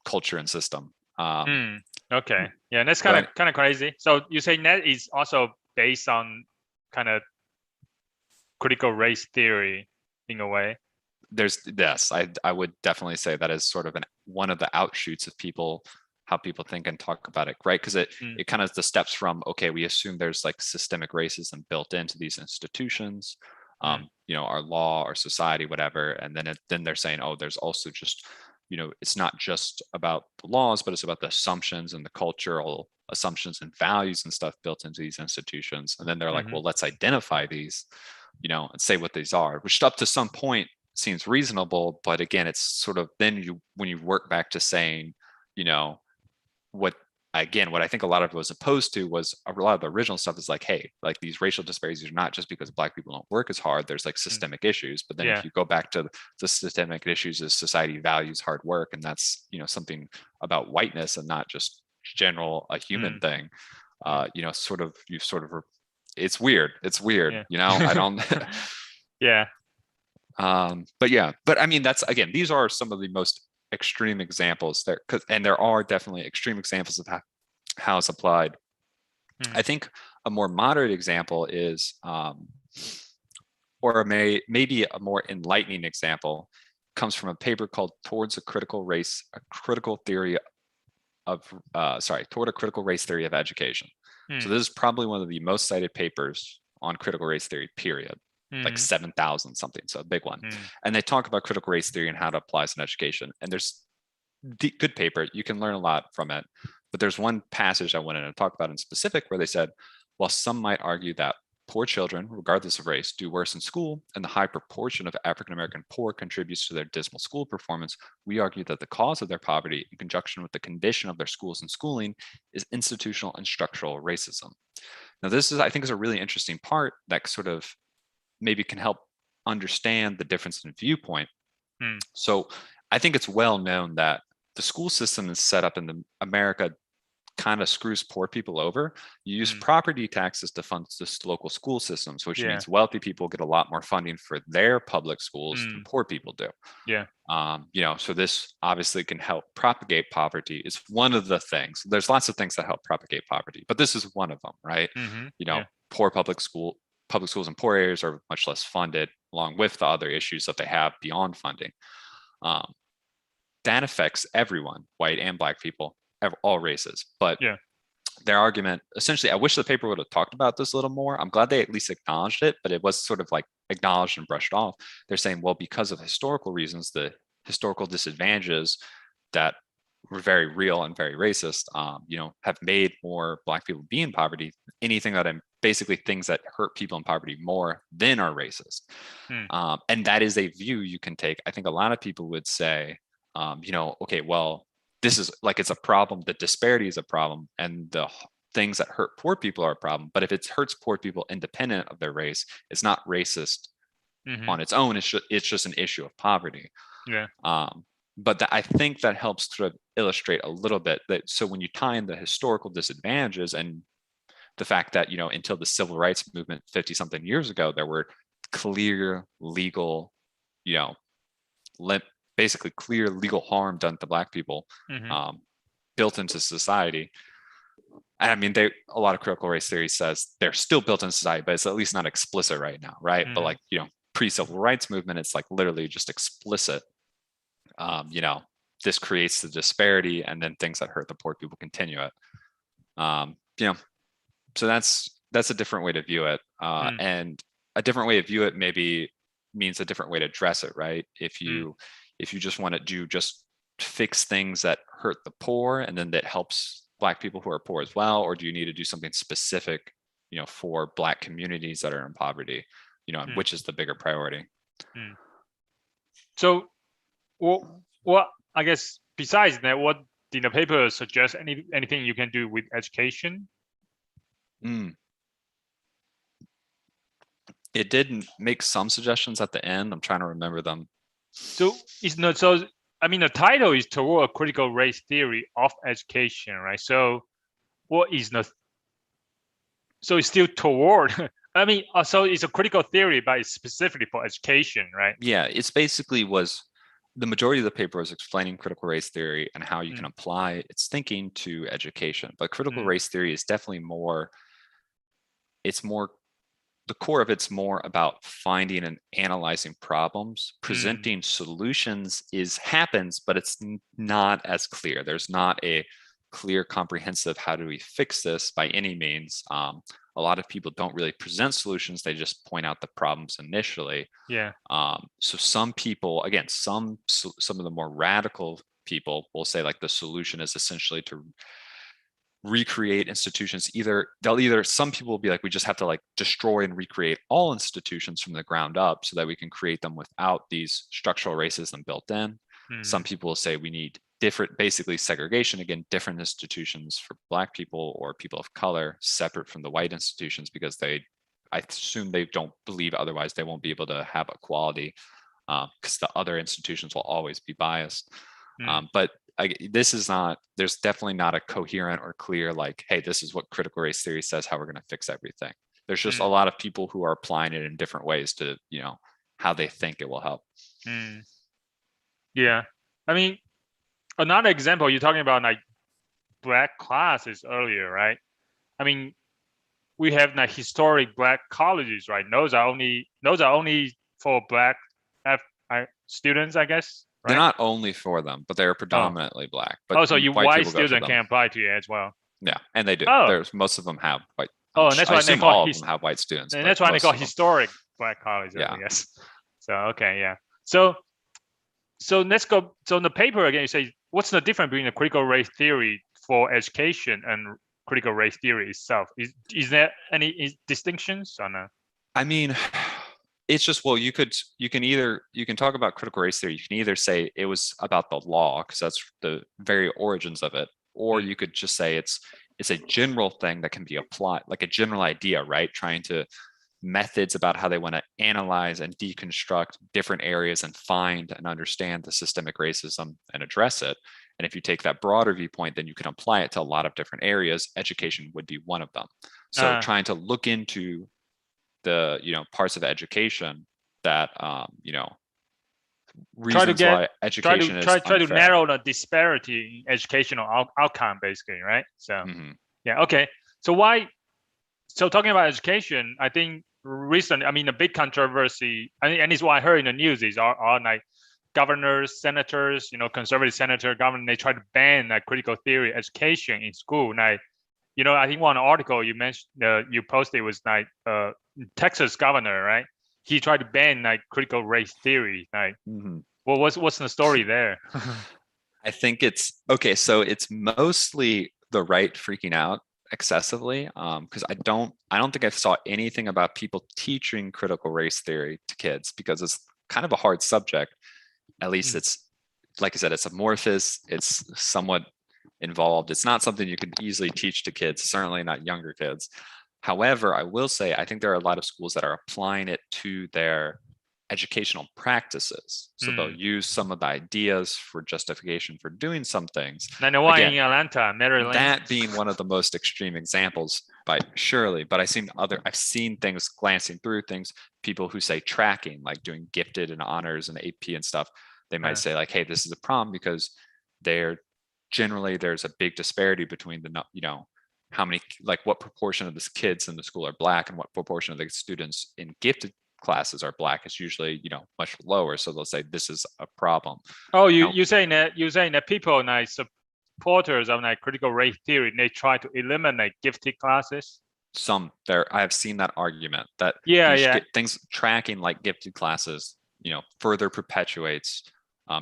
Speaker 3: culture and system.
Speaker 2: Okay. Yeah, that's kind of crazy. So you say that is also based on kind of critical race theory in a way?
Speaker 3: there's this, I would definitely say that is sort of one of the outshoots of how people think and talk about it, right? Because it kind of the steps from, okay, we assume there's like systemic racism built into these institutions, our law, our society, whatever, and then they're saying, oh, there's also just, it's not just about the laws, but it's about the assumptions and the cultural assumptions and values and stuff built into these institutions. And then they're like, well, let's identify these, and say what these are, which up to some point seems reasonable. But again, it's sort of then when you work back to saying, what I think a lot of it was opposed to was a lot of the original stuff is like, hey, like these racial disparities are not just because Black people don't work as hard. There's like systemic issues. But then if you go back to the systemic issues, is society values hard work, and that's something about whiteness and not just a human thing. It's weird. I don't.
Speaker 2: Yeah.
Speaker 3: But I mean, these are some of the most extreme examples there, and there are definitely extreme examples of how it's applied. I think a more moderate example is, maybe a more enlightening example, comes from a paper called Toward a Critical Race Theory of Education. So this is probably one of the most cited papers on critical race theory, period. Like 7,000 something, so a big one. And they talk about critical race theory and how it applies in education. And there's good paper, you can learn a lot from it. But there's one passage I wanted to talk about in specific where they said, while some might argue that poor children, regardless of race, do worse in school, and the high proportion of African-American poor contributes to their dismal school performance, we argue that the cause of their poverty, in conjunction with the condition of their schools and schooling, is institutional and structural racism. Now, this I think is a really interesting part that sort of maybe can help understand the difference in viewpoint. So I think it's well known that the school system is set up in America kind of screws poor people over. You use property taxes to fund this local school systems, which means wealthy people get a lot more funding for their public schools than poor people do. So this obviously can help propagate poverty. It's one of the things. There's lots of things that help propagate poverty, but this is one of them, right? Poor public schools in poor areas are much less funded, along with the other issues that they have beyond funding. That affects everyone, white and Black people, all races. But their argument, essentially, I wish the paper would have talked about this a little more. I'm glad they at least acknowledged it, but it was sort of like acknowledged and brushed off. They're saying, well, because of historical reasons, the historical disadvantages that were very real and very racist, have made more Black people be in poverty. Basically things that hurt people in poverty more than are racist. And that is a view you can take. I think a lot of people would say, okay, well, this is like, it's a problem. The disparity is a problem, and the things that hurt poor people are a problem. But if it hurts poor people independent of their race, it's not racist on its own. It's just an issue of poverty. But I think that helps sort of illustrate a little bit that. So when you tie in the historical disadvantages and the fact that, until the civil rights movement 50 something years ago, there were clear legal, basically clear legal harm done to Black people built into society. And I mean, a lot of critical race theory says they're still built in society, but it's at least not explicit right now, right? But like, pre-civil rights movement, it's like literally just explicit. This creates the disparity, and then things that hurt the poor people continue it. So that's a different way to view it. And a different way to view it maybe means a different way to address it, right? If you just want to just fix things that hurt the poor, and then that helps Black people who are poor as well, or do you need to do something specific, for Black communities that are in poverty, and which is the bigger priority?
Speaker 2: So, well, I guess besides that, what did the paper suggest? Anything you can do with education?
Speaker 3: It did make some suggestions at the end. I'm trying to remember them.
Speaker 2: So it's not so. I mean, the title is Toward a Critical Race Theory of Education, right? So, what is the? So it's still toward. I mean, so it's a critical theory, but it's specifically for education, right?
Speaker 3: Yeah, it's basically the majority of the paper was explaining critical race theory and how you can apply its thinking to education. But critical race theory is definitely more. It's more the core of it's more about finding and analyzing problems. Presenting solutions happens, but it's not as clear. There's not a clear, comprehensive, how do we fix this by any means. A lot of people don't really present solutions. They just point out the problems initially.
Speaker 2: Yeah.
Speaker 3: So some people, again, some of the more radical people will say like the solution is essentially to recreate institutions. Some people will be like, we just have to like destroy and recreate all institutions from the ground up so that we can create them without these structural racism built in. Some people will say we need basically segregation, again, different institutions for Black people or people of color separate from the white institutions, because I assume they don't believe otherwise they won't be able to have equality, because the other institutions will always be biased. But there's definitely not a coherent or clear, like, hey, this is what critical race theory says, how we're going to fix everything. There's just a lot of people who are applying it in different ways to, how they think it will help.
Speaker 2: Yeah. I mean, another example, you're talking about like Black classes earlier, right? I mean, we have like historic Black colleges, right? Those are only for Black students, I guess. Right?
Speaker 3: They're not only for them, but they're predominantly Black. But
Speaker 2: so white student can apply to it as well.
Speaker 3: Yeah, and they do. Most of them have white.
Speaker 2: And that's why
Speaker 3: I assume all of them have white students.
Speaker 2: And that's why they call historic Black colleges, I guess. So okay, yeah. So let's go. So in the paper again, you say, what's the difference between the critical race theory for education and critical race theory itself? Is there any distinctions on that?
Speaker 3: I mean, it's just, well, you can talk about critical race theory. You can either say it was about the law, because that's the very origins of it, or you could just say it's a general thing that can be applied, like a general idea, right? Trying to methods about how they want to analyze and deconstruct different areas and find and understand the systemic racism and address it. And if you take that broader viewpoint, then you can apply it to a lot of different areas. Education would be one of them. So trying to look into the parts of education that reasons why education is
Speaker 2: try to narrow the disparity in educational outcome, basically, right? So yeah, okay. So talking about education, I think recently, I mean, a big controversy, and it's what I heard in the news, is are like governors, senators, conservative senator, governor, they try to ban like critical theory education in school. And I think one article you mentioned, you posted was like Texas governor, right? He tried to ban like critical race theory. Like, well, what's the story there?
Speaker 3: I think it's okay. So it's mostly the right freaking out excessively, because I don't think I saw anything about people teaching critical race theory to kids, because it's kind of a hard subject. At least it's, like I said, it's amorphous, it's somewhat involved. It's not something you can easily teach to kids, certainly not younger kids. However, I will say, I think there are a lot of schools that are applying it to their educational practices. So they'll use some of the ideas for justification for doing some things.
Speaker 2: And the one in Atlanta, Maryland.
Speaker 3: That being one of the most extreme examples, by surely. But I've seen things, glancing through things, people who say tracking, like doing gifted and honors and AP and stuff. They might say like, hey, this is a problem because there's a big disparity between how many, like what proportion of the kids in the school are Black and what proportion of the students in gifted classes are Black. Is usually much lower, so they'll say this is a problem.
Speaker 2: You're saying that people like supporters of like critical race theory, they try to eliminate gifted classes?
Speaker 3: I have seen that argument that things tracking like gifted classes further perpetuates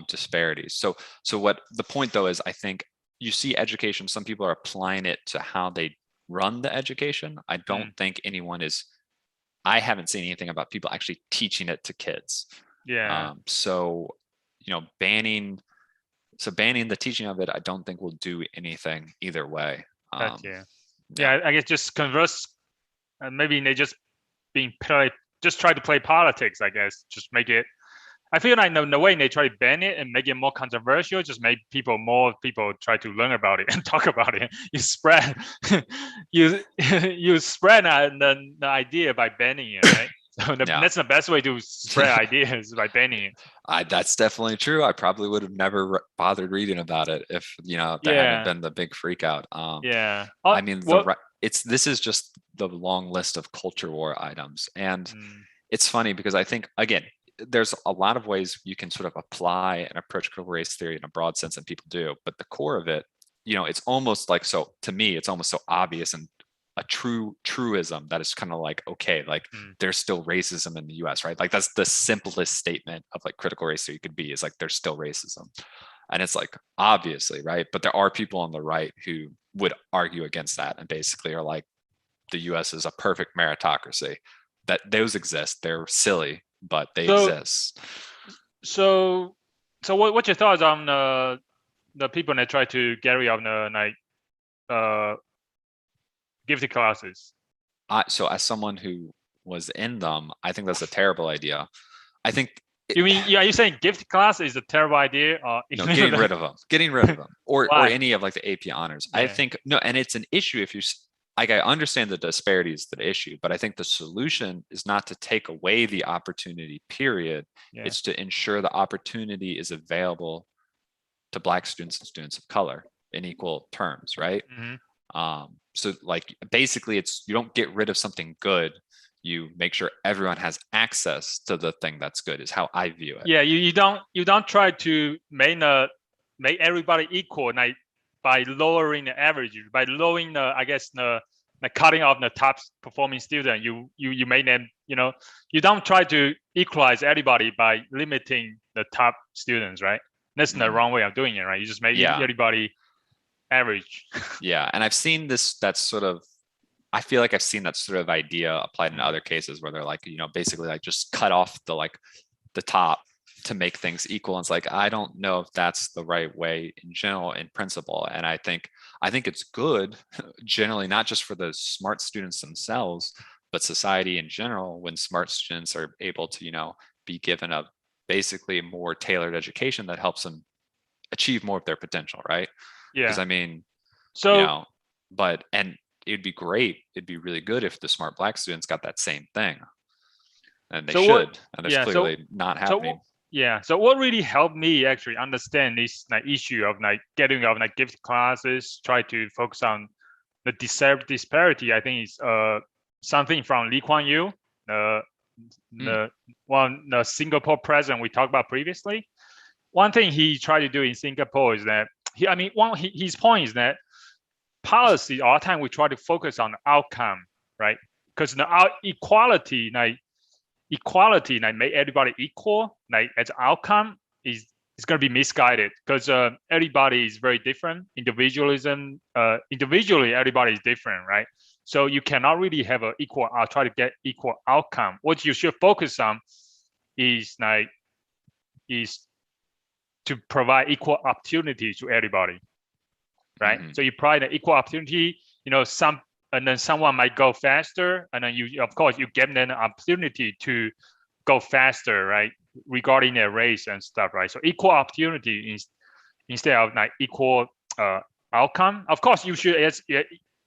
Speaker 3: disparities. So what the point though is, I think you see education, some people are applying it to how they run the education. I don't think I haven't seen anything about people actually teaching it to kids. Banning the teaching of it, I don't think will do anything either way.
Speaker 2: I guess just converse, maybe they just try to play politics, I guess. Just make it, I feel like the way they try to ban it and make it more controversial, just make more people try to learn about it and talk about it. You spread the idea by banning it, right? So that's the best way to spread ideas by banning it.
Speaker 3: That's definitely true. I probably would have never bothered reading about it if that hadn't been the big freak out. I mean, this is just the long list of culture war items, and it's funny because I think, again, there's a lot of ways you can sort of apply and approach critical race theory in a broad sense, and people do, but the core of it, it's almost like, so to me, it's almost so obvious and a truism that is kind of like, okay, like there's still racism in the US, right? Like that's the simplest statement of like critical race theory could be, is like there's still racism. And it's like, obviously, right? But there are people on the right who would argue against that and basically are like, the US is a perfect meritocracy. That those exist. They're silly, but they exist.
Speaker 2: So what's your thoughts on the people that try to get rid of the gifted classes?
Speaker 3: So as someone who was in them, I think that's a terrible idea. I think
Speaker 2: are you saying gifted class is a terrible idea? Or
Speaker 3: no, getting rid of them, or any of like the AP honors. I think no, and it's an issue if you like. I understand the disparity is the issue, but I think the solution is not to take away the opportunity. Period. It's to ensure the opportunity is available to Black students and students of color in equal terms, right? So like basically, you don't get rid of something good. You make sure everyone has access to the thing that's good, is how I view it.
Speaker 2: Yeah, you don't try to make everybody equal, like by lowering the average, by lowering the cutting off the top performing student. You make them, you don't try to equalize everybody by limiting the top students, right? That's the wrong way of doing it, right? You just make everybody average.
Speaker 3: Yeah, and I've seen I feel like I've seen that sort of idea applied in other cases where they're like, basically like just cut off the top to make things equal. And it's like, I don't know if that's the right way in general, in principle. And I think it's good generally, not just for the smart students themselves, but society in general, when smart students are able to, be given a basically more tailored education that helps them achieve more of their potential, right? Because I mean, and it'd be great. It'd be really good if the smart Black students got that same thing, and they should. And it's clearly not happening.
Speaker 2: So what really helped me actually understand this issue of getting rid of gifted classes, try to focus on the disparity, I think is something from Lee Kuan Yew, the Singapore president we talked about previously. One thing he tried to do in Singapore is that his point is that policy all the time we try to focus on the outcome, right? Because the equality make everybody equal, as outcome is going to be misguided, because everybody is very different. Individually everybody is different, right? So you cannot really have try to get equal outcome. What you should focus on is to provide equal opportunity to everybody, right? So you provide an equal opportunity, and then someone might go faster, and then you give them an opportunity to go faster, right? Regarding their race and stuff, right? So equal opportunity is instead of equal outcome. Of course, you should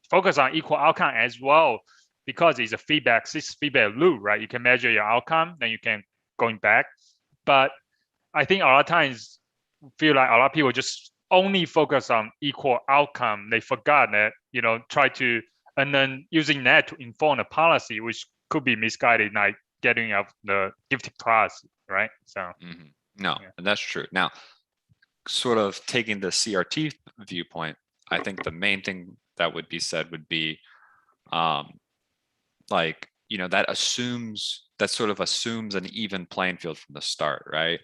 Speaker 2: focus on equal outcome as well, because it's a feedback loop, right? You can measure your outcome, then you can going back. But I think a lot of times feel like a lot of people just only focus on equal outcome. They forgot that, try to, and then using that to inform the policy, which could be misguided, getting of the gifted class, right? So
Speaker 3: no, and that's true. Now, sort of taking the CRT viewpoint, I think the main thing that would be said would be, that sort of assumes an even playing field from the start, right?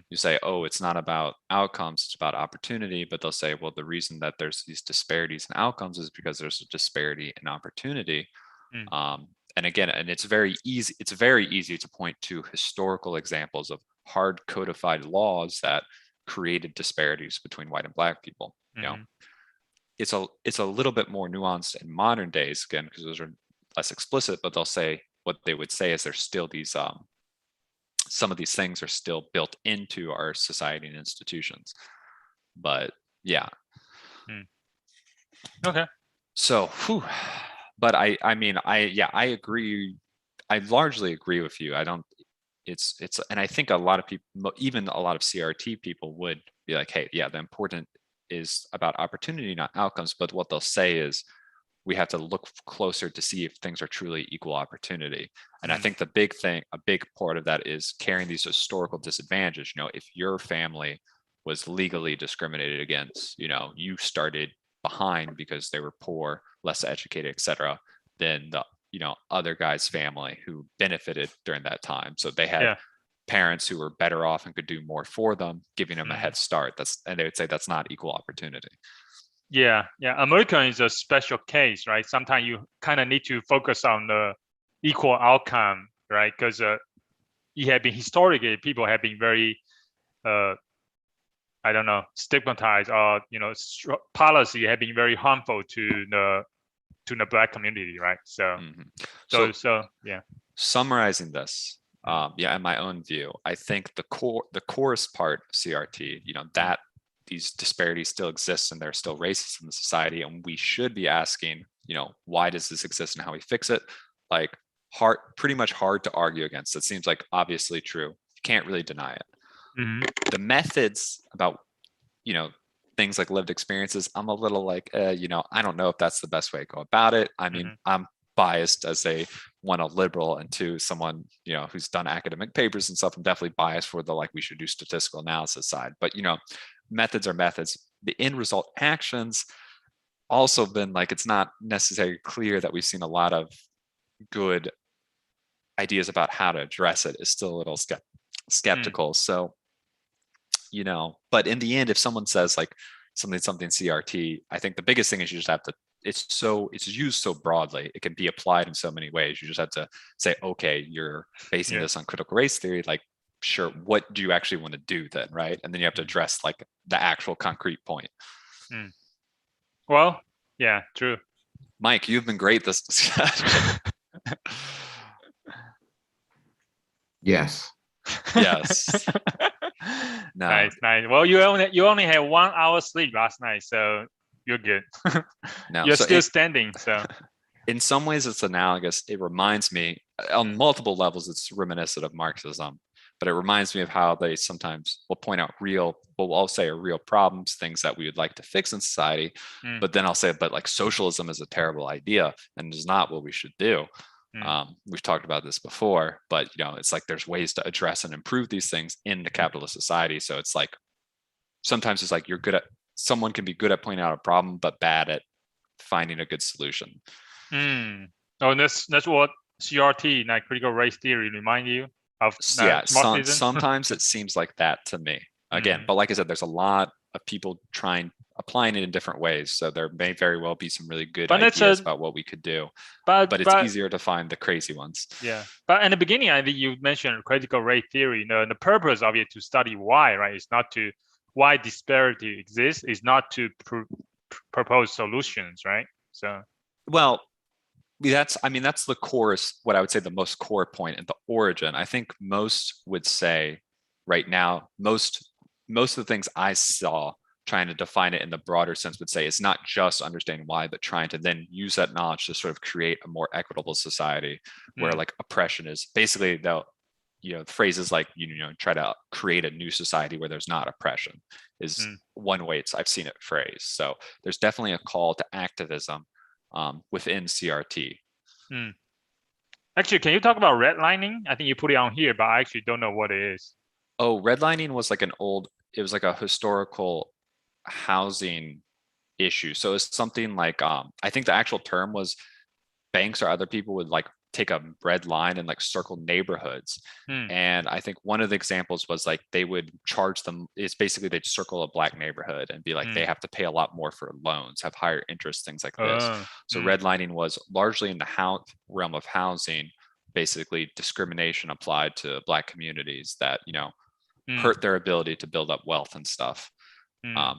Speaker 3: You say, oh, it's not about outcomes, it's about opportunity. But they'll say, well, the reason that there's these disparities in outcomes is because there's a disparity in opportunity. And again, it's very easy to point to historical examples of hard codified laws that created disparities between white and Black people. It's a little bit more nuanced in modern days, again, because those are less explicit, but what they would say is there's still these some of these things are still built into our society and institutions. But yeah.
Speaker 2: Okay.
Speaker 3: So but I agree. I largely agree with you. I don't, it's, and I think a lot of people, even a lot of CRT people would be like, hey, yeah, the important is about opportunity, not outcomes. But what they'll say is, we have to look closer to see if things are truly equal opportunity. And I think the big thing, a big part of that is carrying these historical disadvantages. You know, if your family was legally discriminated against, you know, you started behind because they were poor, less educated, et cetera, than the, you know, other guy's family who benefited during that time. So they had parents who were better off and could do more for them, giving them a head start. And they would say that's not equal opportunity.
Speaker 2: Yeah. American is a special case, right? Sometimes you kind of need to focus on the equal outcome, right? Because it had been historically, people have been very, I don't know, stigmatized, or you know, policy have been very harmful to the Black community, right? So, so yeah.
Speaker 3: Summarizing this, in my own view, I think the coreest part of CRT, you know, that these disparities still exist and they're still racist in the society, and we should be asking, you know, why does this exist and how we fix it? Like, pretty much hard to argue against. It seems like obviously true. You can't really deny it. The methods about, you know, things like lived experiences, I'm a little like, you know, I don't know if that's the best way to go about it. I mean, I'm biased as a liberal, and two, someone, you know, who's done academic papers and stuff. I'm definitely biased for the, like, we should do statistical analysis side. But, you know, methods are methods. The end result actions also been like, it's not necessarily clear that we've seen a lot of good ideas about how to address it. Is still a little skeptical. So, you know, but in the end, if someone says like something CRT, I think the biggest thing is you just have to, it's used so broadly, it can be applied in so many ways. You just have to say, okay, you're basing this on critical race theory, like, sure, what do you actually want to do then, right? And then you have to address like the actual concrete point.
Speaker 2: Well, yeah, true.
Speaker 3: Mike, you've been great this discussion.
Speaker 1: Yes.
Speaker 3: No.
Speaker 2: Nice. Well, you only had 1 hour sleep last night, so you're good.
Speaker 3: No,
Speaker 2: you're still standing. So
Speaker 3: in some ways it's analogous. It reminds me on multiple levels, it's reminiscent of Marxism, but it reminds me of how they sometimes will point out what I'll say are real problems, things that we would like to fix in society. But then I'll say, but like socialism is a terrible idea and is not what we should do. We've talked about this before, but you know, it's like there's ways to address and improve these things in the capitalist society. So it's like sometimes it's like someone can be good at pointing out a problem, but bad at finding a good solution.
Speaker 2: Oh, and that's what CRT, like critical race theory, remind you of?
Speaker 3: Sometimes it seems like that to me. Again, but like I said, there's a lot of people applying it in different ways. So there may very well be some really good ideas about what we could do, but it's easier to find the crazy ones.
Speaker 2: Yeah, but in the beginning, I think you mentioned critical race theory. The purpose of it to study why, right? It's not to why disparity exists. It's not to propose solutions, right? So,
Speaker 3: well, that's the core, what I would say the most core point at the origin. I think most would say right now, most of the things I saw trying to define it in the broader sense would say it's not just understanding why, but trying to then use that knowledge to sort of create a more equitable society where like oppression is basically, phrases like, try to create a new society where there's not oppression is one way I've seen it phrased. So there's definitely a call to activism within CRT.
Speaker 2: Actually, can you talk about redlining? I think you put it on here, but I actually don't know what it is.
Speaker 3: Oh, redlining was like it was like a historical housing issue. So it's something like, I think the actual term was banks or other people would like take a red line and like circle neighborhoods. And I think one of the examples was like they would charge them, it's basically they'd circle a Black neighborhood and be like, they have to pay a lot more for loans, have higher interest, things like this. So redlining was largely in the realm of housing, basically discrimination applied to Black communities that, hurt their ability to build up wealth and stuff.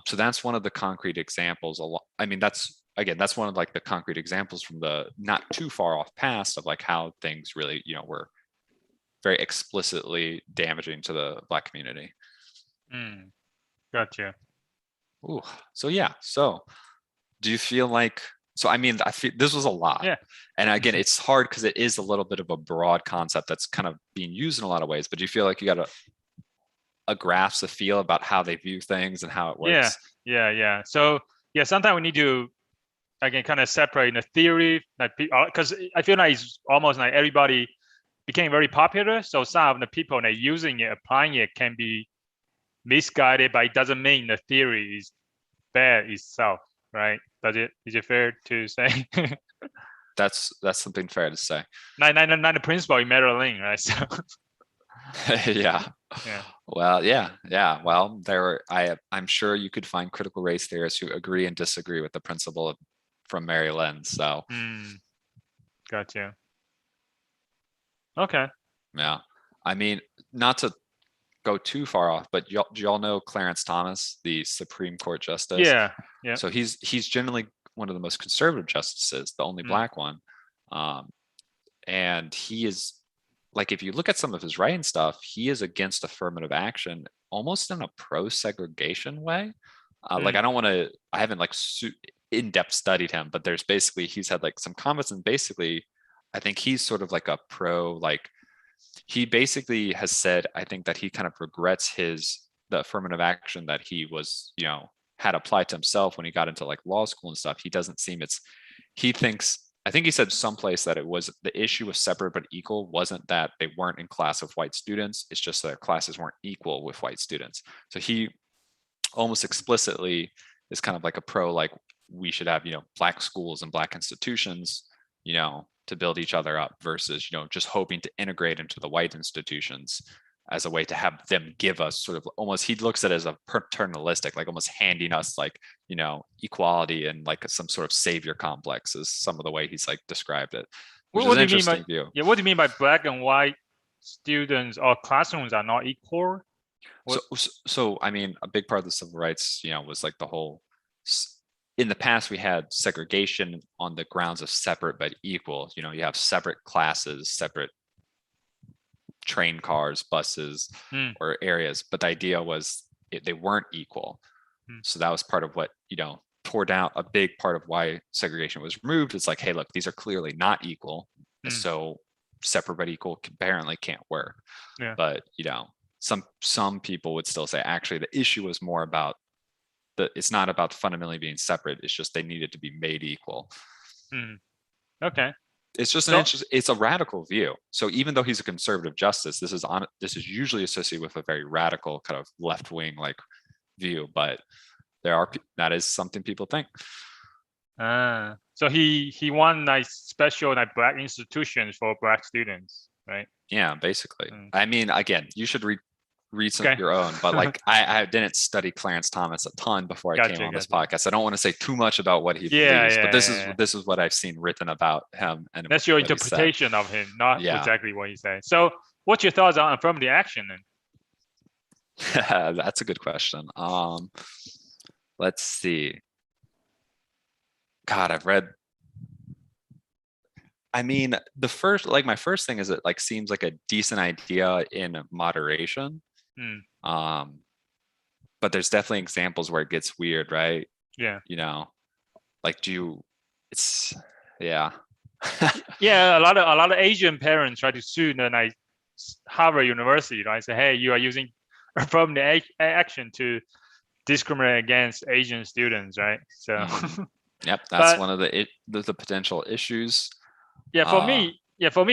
Speaker 3: So that's one of the concrete examples. That's one of like the concrete examples from the not too far off past of like how things really, were very explicitly damaging to the Black community.
Speaker 2: Gotcha.
Speaker 3: Ooh, so yeah. So do you feel like So I mean, I feel this was a lot.
Speaker 2: Yeah.
Speaker 3: And again, it's hard because it is a little bit of a broad concept that's kind of being used in a lot of ways. But do you feel like you got a grasp, a feel about how they view things and how it works?
Speaker 2: Yeah. So yeah, sometimes we need to again kind of separate the theory, like because I feel like it's almost like everybody became very popular. So some of the people that using it, applying it, can be misguided, but it doesn't mean the theory is bad itself, right? Is it fair to say?
Speaker 3: That's something fair to say.
Speaker 2: Not the principle in Maryland, right? So
Speaker 3: yeah.
Speaker 2: yeah.
Speaker 3: Well, yeah. Well, I'm sure you could find critical race theorists who agree and disagree with the principle from Mary Lynn. So
Speaker 2: Gotcha. Okay.
Speaker 3: yeah. I mean, not to go too far off, but do y'all know Clarence Thomas, the Supreme Court Justice?
Speaker 2: Yeah.
Speaker 3: So he's generally one of the most conservative justices, the only black one. And he is, like, if you look at some of his writing stuff, he is against affirmative action almost in a pro-segregation way. Like, I haven't like in-depth studied him, but there's basically, he's had like some comments, and basically I think he's sort of like a pro, like he basically has said, I think that he kind of regrets the affirmative action that he was, had applied to himself when he got into like law school and stuff. He doesn't seem he thinks, I think he said someplace that it was the issue of separate but equal wasn't that they weren't in class with white students. It's just that classes weren't equal with white students. So he almost explicitly is kind of like a pro, like we should have, black schools and black institutions, to build each other up versus, just hoping to integrate into the white institutions as a way to have them give us sort of almost, he looks at it as a paternalistic, like almost handing us like, equality and like some sort of savior complex is some of the way he's like described it. Which is an interesting view.
Speaker 2: Yeah, what do you mean by black and white students or classrooms are not equal?
Speaker 3: So I mean, a big part of the civil rights, was like the whole, in the past, we had segregation on the grounds of separate but equal. You have separate classes, separate train cars, buses, or areas. But the idea was they weren't equal. So that was part of what, tore down a big part of why segregation was removed. It's like, hey, look, these are clearly not equal. So separate but equal apparently can't work.
Speaker 2: Yeah.
Speaker 3: But, some people would still say, actually, the issue was more about it's not about fundamentally being separate. It's just they needed to be made equal.
Speaker 2: Okay.
Speaker 3: It's just it's a radical view. So even though he's a conservative justice, this is usually associated with a very radical kind of left wing like view, but that is something people think.
Speaker 2: So he won like special like black institutions for black students, right?
Speaker 3: Yeah, basically. I mean, again, you should read some of your own, but like I didn't study Clarence Thomas a ton before I came on this podcast. I don't want to say too much about what he believes, but this is what I've seen written about him, and
Speaker 2: that's your interpretation of him, not exactly what he said. So what's your thoughts on affirmative action then?
Speaker 3: That's a good question. Let's see. God, I mean, my first thing is it like seems like a decent idea in moderation. But there's definitely examples where it gets weird, right?
Speaker 2: Yeah.
Speaker 3: Like yeah.
Speaker 2: Yeah, a lot of Asian parents try to sue like Harvard University, right? Say, hey, you are using affirmative action to discriminate against Asian students, right? So
Speaker 3: yep, that's one of the potential issues.
Speaker 2: Yeah, for me,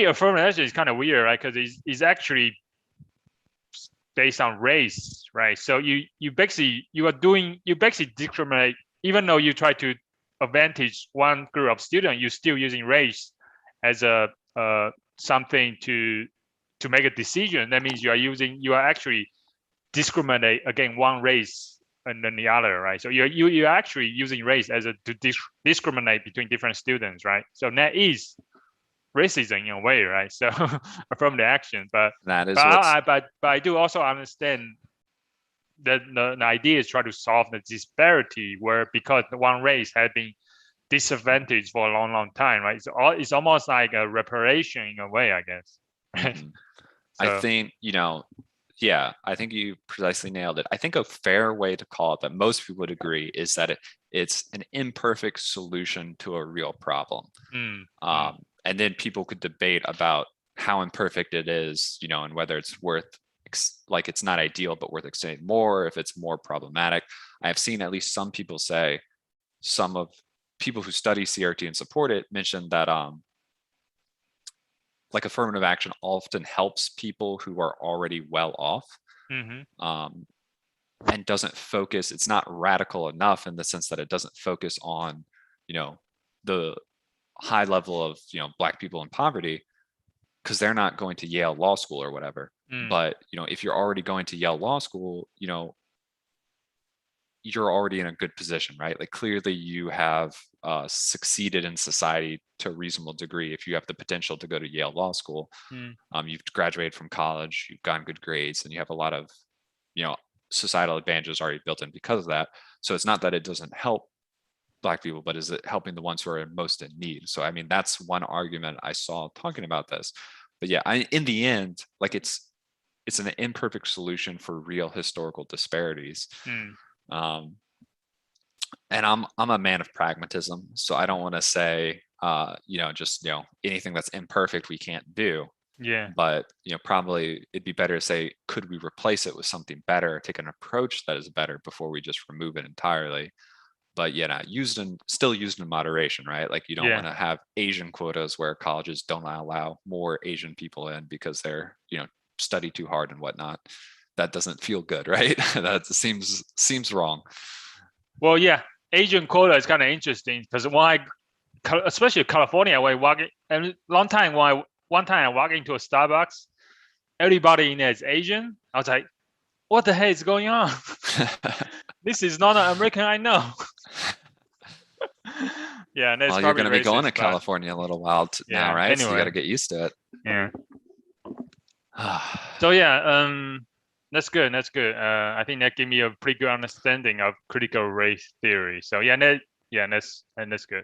Speaker 2: affirmative action is kind of weird, right? Because it's actually based on race, right? So you basically discriminate, even though you try to advantage one group of students, you're still using race as a something to make a decision. That means you are actually discriminate against one race and then the other, right? So you're actually using race as to discriminate between different students, right? So that is racism in a way, right? So from the action, but I do also understand that the idea is try to solve the disparity where because one race had been disadvantaged for a long time, right? It's almost like a reparation in a way, I guess. Right?
Speaker 3: I think Yeah, I think you precisely nailed it. I think a fair way to call it that most people would agree is that it's an imperfect solution to a real problem. And then people could debate about how imperfect it is, and whether it's worth, like it's not ideal, but worth extending more, if it's more problematic. I have seen at least some people say, some of people who study CRT and support it mention that like affirmative action often helps people who are already well off. And doesn't focus, it's not radical enough in the sense that it doesn't focus on, the high level of, Black people in poverty, because they're not going to Yale Law School or whatever. But, if you're already going to Yale Law School, you're already in a good position, right? Like clearly you have succeeded in society to a reasonable degree. If you have the potential to go to Yale Law School, you've graduated from college, you've gotten good grades, and you have a lot of, societal advantages already built in because of that. So it's not that it doesn't help Black people, but is it helping the ones who are most in need? So, I mean, that's one argument I saw talking about this. But yeah, in the end, like it's an imperfect solution for real historical disparities. And I'm a man of pragmatism, so I don't want to say just anything that's imperfect we can't do.
Speaker 2: Yeah.
Speaker 3: But probably it'd be better to say, could we replace it with something better, take an approach that is better before we just remove it entirely. But still used in moderation, right? Like you don't want to have Asian quotas where colleges don't allow more Asian people in because they're study too hard and whatnot. That doesn't feel good, right? That seems wrong.
Speaker 2: Well, yeah, Asian quota is kind of interesting because especially California, when walking, and one time I walked into a Starbucks, everybody in there is Asian. I was like, what the hell is going on? This is not an American I know. Yeah, and that's
Speaker 3: you're going to be going to
Speaker 2: but
Speaker 3: California a little while now, right? Anyway. So you got to get used to it.
Speaker 2: Yeah. So yeah, that's good. I think that gave me a pretty good understanding of critical race theory. So that's good.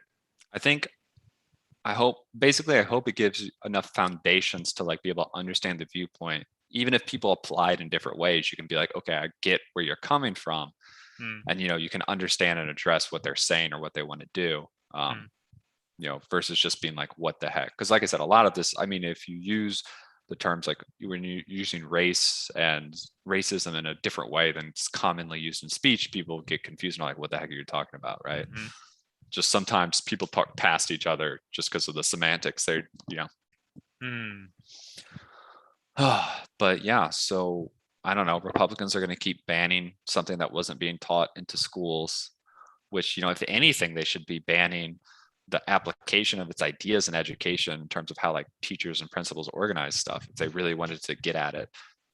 Speaker 3: I hope it gives you enough foundations to like be able to understand the viewpoint. Even if people apply it in different ways, you can be like, okay, I get where you're coming from. And you can understand and address what they're saying or what they want to do. Versus just being like, what the heck? Because like I said, a lot of this, I mean, if you use the terms like when you're using race and racism in a different way than it's commonly used in speech, people get confused and are like, what the heck are you talking about, right? Just sometimes people talk past each other just because of the semantics. But yeah, so I don't know, Republicans are going to keep banning something that wasn't being taught into schools, which, if anything, they should be banning the application of its ideas in education in terms of how like teachers and principals organize stuff. If they really wanted to get at it,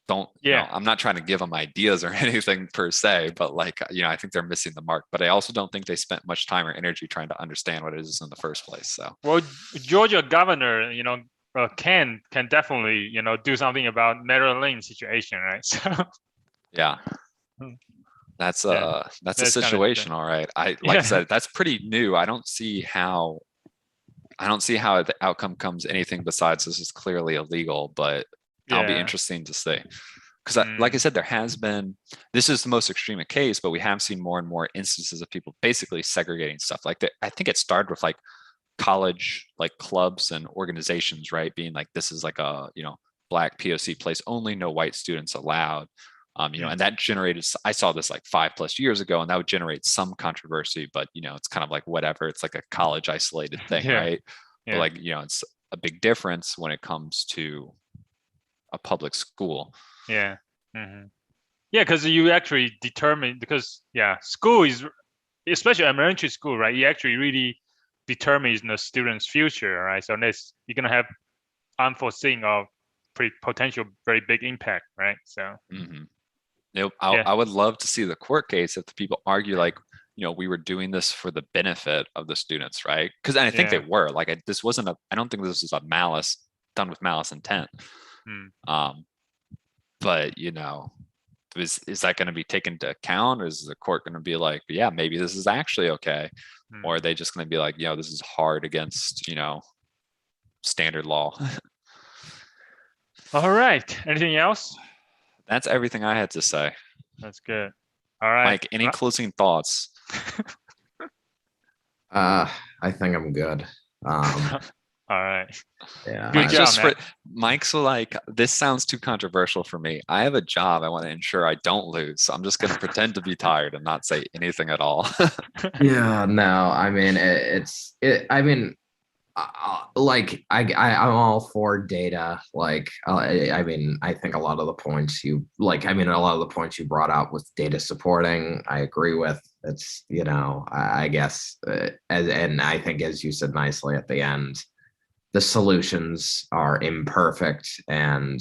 Speaker 3: I'm not trying to give them ideas or anything per se, but like, I think they're missing the mark. But I also don't think they spent much time or energy trying to understand what it is in the first place. So,
Speaker 2: well, Georgia governor, can definitely do something about Maryland situation, right? So
Speaker 3: yeah, that's a situation. All right, I said, that's pretty new. I don't see how the outcome comes anything besides this is clearly illegal, but that'll be interesting to see. Because like I said, this is the most extreme case, but we have seen more and more instances of people basically segregating stuff. Like I think it started with like college, like clubs and organizations, right? Being like, this is like a, Black POC place only, no white students allowed. And that generated, I saw this like 5+ years ago, and that would generate some controversy, but it's kind of like whatever. It's like a college isolated thing, right? But like, it's a big difference when it comes to a public school.
Speaker 2: Yeah. Because you actually determine, because school is, especially elementary school, right? You actually really determines the student's future, right? So you're gonna have unforeseen or potential very big impact, right? So
Speaker 3: I would love to see the court case if the people argue like, we were doing this for the benefit of the students, right? Because I think they were like, I don't think this was done with malice intent. But is that going to be taken into account? Or is the court going to be like, yeah, maybe this is actually okay? Or are they just going to be like, this is hard against, standard law?
Speaker 2: All right. Anything else?
Speaker 3: That's everything I had to say.
Speaker 2: That's good. All right.
Speaker 3: Mike, any closing thoughts?
Speaker 1: I think I'm good.
Speaker 2: All right.
Speaker 1: Yeah.
Speaker 2: Good job, man.
Speaker 3: Mike's like, this sounds too controversial for me. I have a job. I want to ensure I don't lose. So I'm just going to pretend to be tired and not say anything at all.
Speaker 1: Yeah, no, I mean I mean, I'm all for data. Like, I mean, I think a lot of the points a lot of the points you brought out with data supporting, I agree with. It's, I guess, and I think, as you said nicely at the end, the solutions are imperfect, and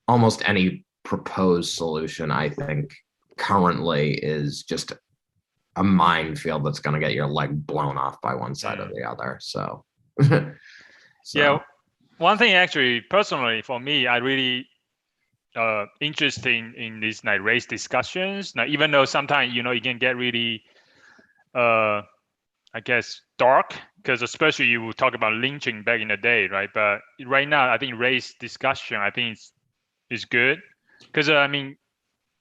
Speaker 1: almost any proposed solution, I think, currently is just a minefield that's going to get your leg blown off by one side or the other. So,
Speaker 2: yeah, one thing actually, personally, for me, I really interested in these like race discussions. Now, even though sometimes it can get really, I guess, dark, because especially you will talk about lynching back in the day, right? But right now, I think race discussion, I think is good, because I mean,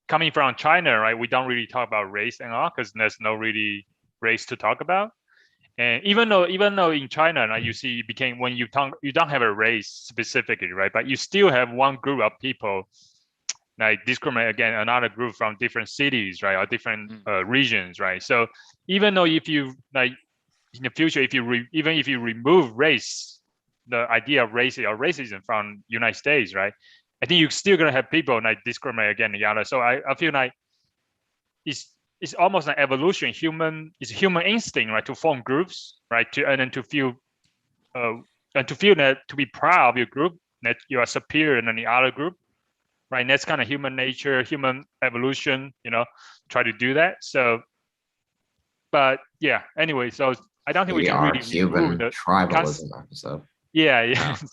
Speaker 2: coming from China, right, we don't really talk about race and all, because there's no really race to talk about. And even though in China, right, you see, when you don't have a race specifically, right, but you still have one group of people like discriminate against another group from different cities, right, or different regions, right. So even though if you like in the future, if you remove race, the idea of race or racism from United States, right, I think you're still gonna have people like discriminate against the other. So I feel like it's almost an evolution. It's human instinct, right, to form groups, right, and then to feel that, to be proud of your group, that you are superior than the other group, right. And that's kind of human nature, human evolution, try to do that. So, but yeah, anyway, so I don't think we can really remove the
Speaker 1: tribalism episode.
Speaker 2: Yeah.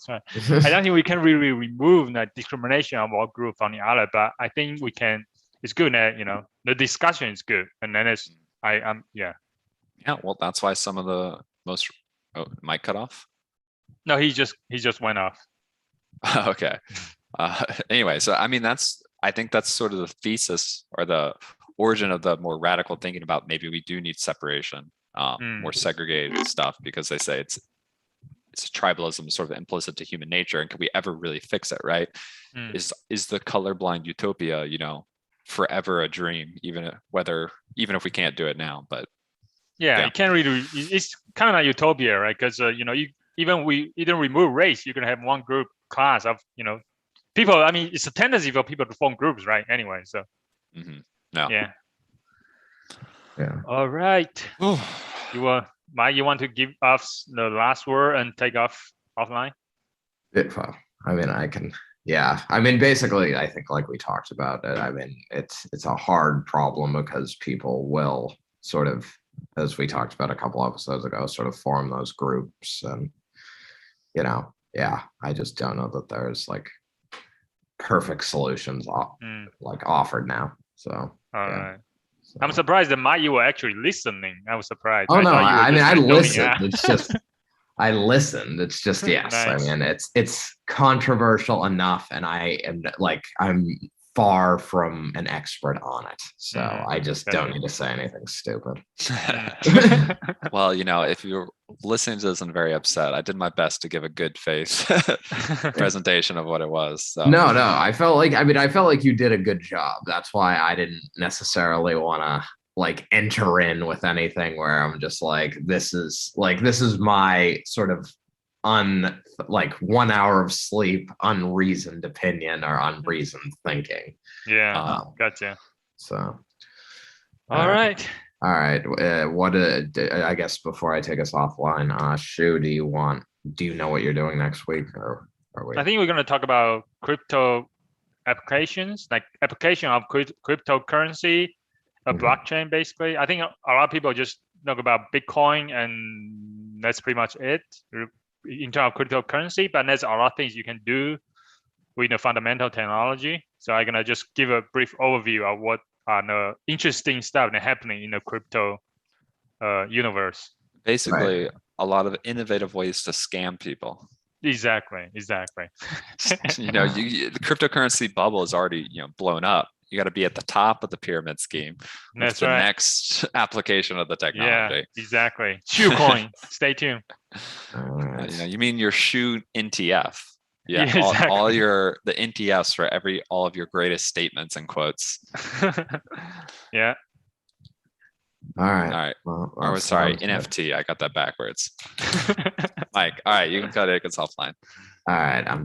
Speaker 2: Right. I don't think we can really remove the discrimination of one group from the other, but I think we can. It's good that the discussion is good, and then yeah.
Speaker 3: Yeah, well, that's why some of the most. Oh, mic cut off.
Speaker 2: No, he just went off.
Speaker 3: Okay. Anyway, so I mean, I think that's sort of the thesis or the origin of the more radical thinking about maybe we do need separation, more segregated stuff, because they say it's tribalism is sort of implicit to human nature, and can we ever really fix it, right? Is the colorblind utopia, forever a dream, even if we can't do it now? But
Speaker 2: yeah. You can't really. It's kind of like utopia, right? Because you didn't remove race, you're gonna have one group class of people. I mean, it's a tendency for people to form groups, right? Anyway, so
Speaker 3: no.
Speaker 2: Yeah. All right. Mike, you want to give us the last word and take off offline?
Speaker 1: Well, I mean, I can. Yeah, I mean, basically, I think, like we talked about it, I mean, it's a hard problem, because people will sort of, as we talked about a couple episodes ago, sort of form those groups, and yeah, I just don't know that there's like perfect solutions like offered now. So
Speaker 2: all right. I'm surprised that Mike, you were actually listening. I was surprised.
Speaker 1: Oh no, I mean, I listened. It's just I listened. It's just yes.
Speaker 2: Nice.
Speaker 1: I mean, it's controversial enough, and I'm far from an expert on it, so I just don't need to say anything stupid.
Speaker 3: Well, if you're listening to this and very upset, I did my best to give a good faith presentation of what it was. So.
Speaker 1: No, I felt like you did a good job. That's why I didn't necessarily want to like enter in with anything where I'm just like, this is my sort of 1 hour of sleep, unreasoned opinion or unreasoned thinking.
Speaker 2: Yeah, gotcha.
Speaker 1: So,
Speaker 2: all right.
Speaker 1: What I guess before I take us offline, Shu, do you know what you're doing next week, or are we?
Speaker 2: I think we're going to talk about crypto applications, like application of cryptocurrency, blockchain, basically. I think a lot of people just talk about Bitcoin, and that's pretty much it in terms of cryptocurrency. But there's a lot of things you can do with the fundamental technology. So I'm gonna just give a brief overview of what are the interesting stuff that happening in the crypto universe.
Speaker 3: Basically, a lot of innovative ways to scam people.
Speaker 2: Exactly.
Speaker 3: You know, the cryptocurrency bubble is already, you know, blown up. You got to be at the top of the pyramid scheme. That's the next application of the technology.
Speaker 2: Yeah, exactly. Shoe coin. Stay tuned.
Speaker 1: Right.
Speaker 3: You know, you mean your shoe NTF? Yeah,
Speaker 2: exactly.
Speaker 3: all the NTFs for all of your greatest statements and quotes.
Speaker 2: Yeah.
Speaker 1: All right.
Speaker 3: All right.
Speaker 1: Well,
Speaker 3: sorry, NFT. I got that backwards. Mike, all right, you can cut it. It's offline.
Speaker 1: All right. I'm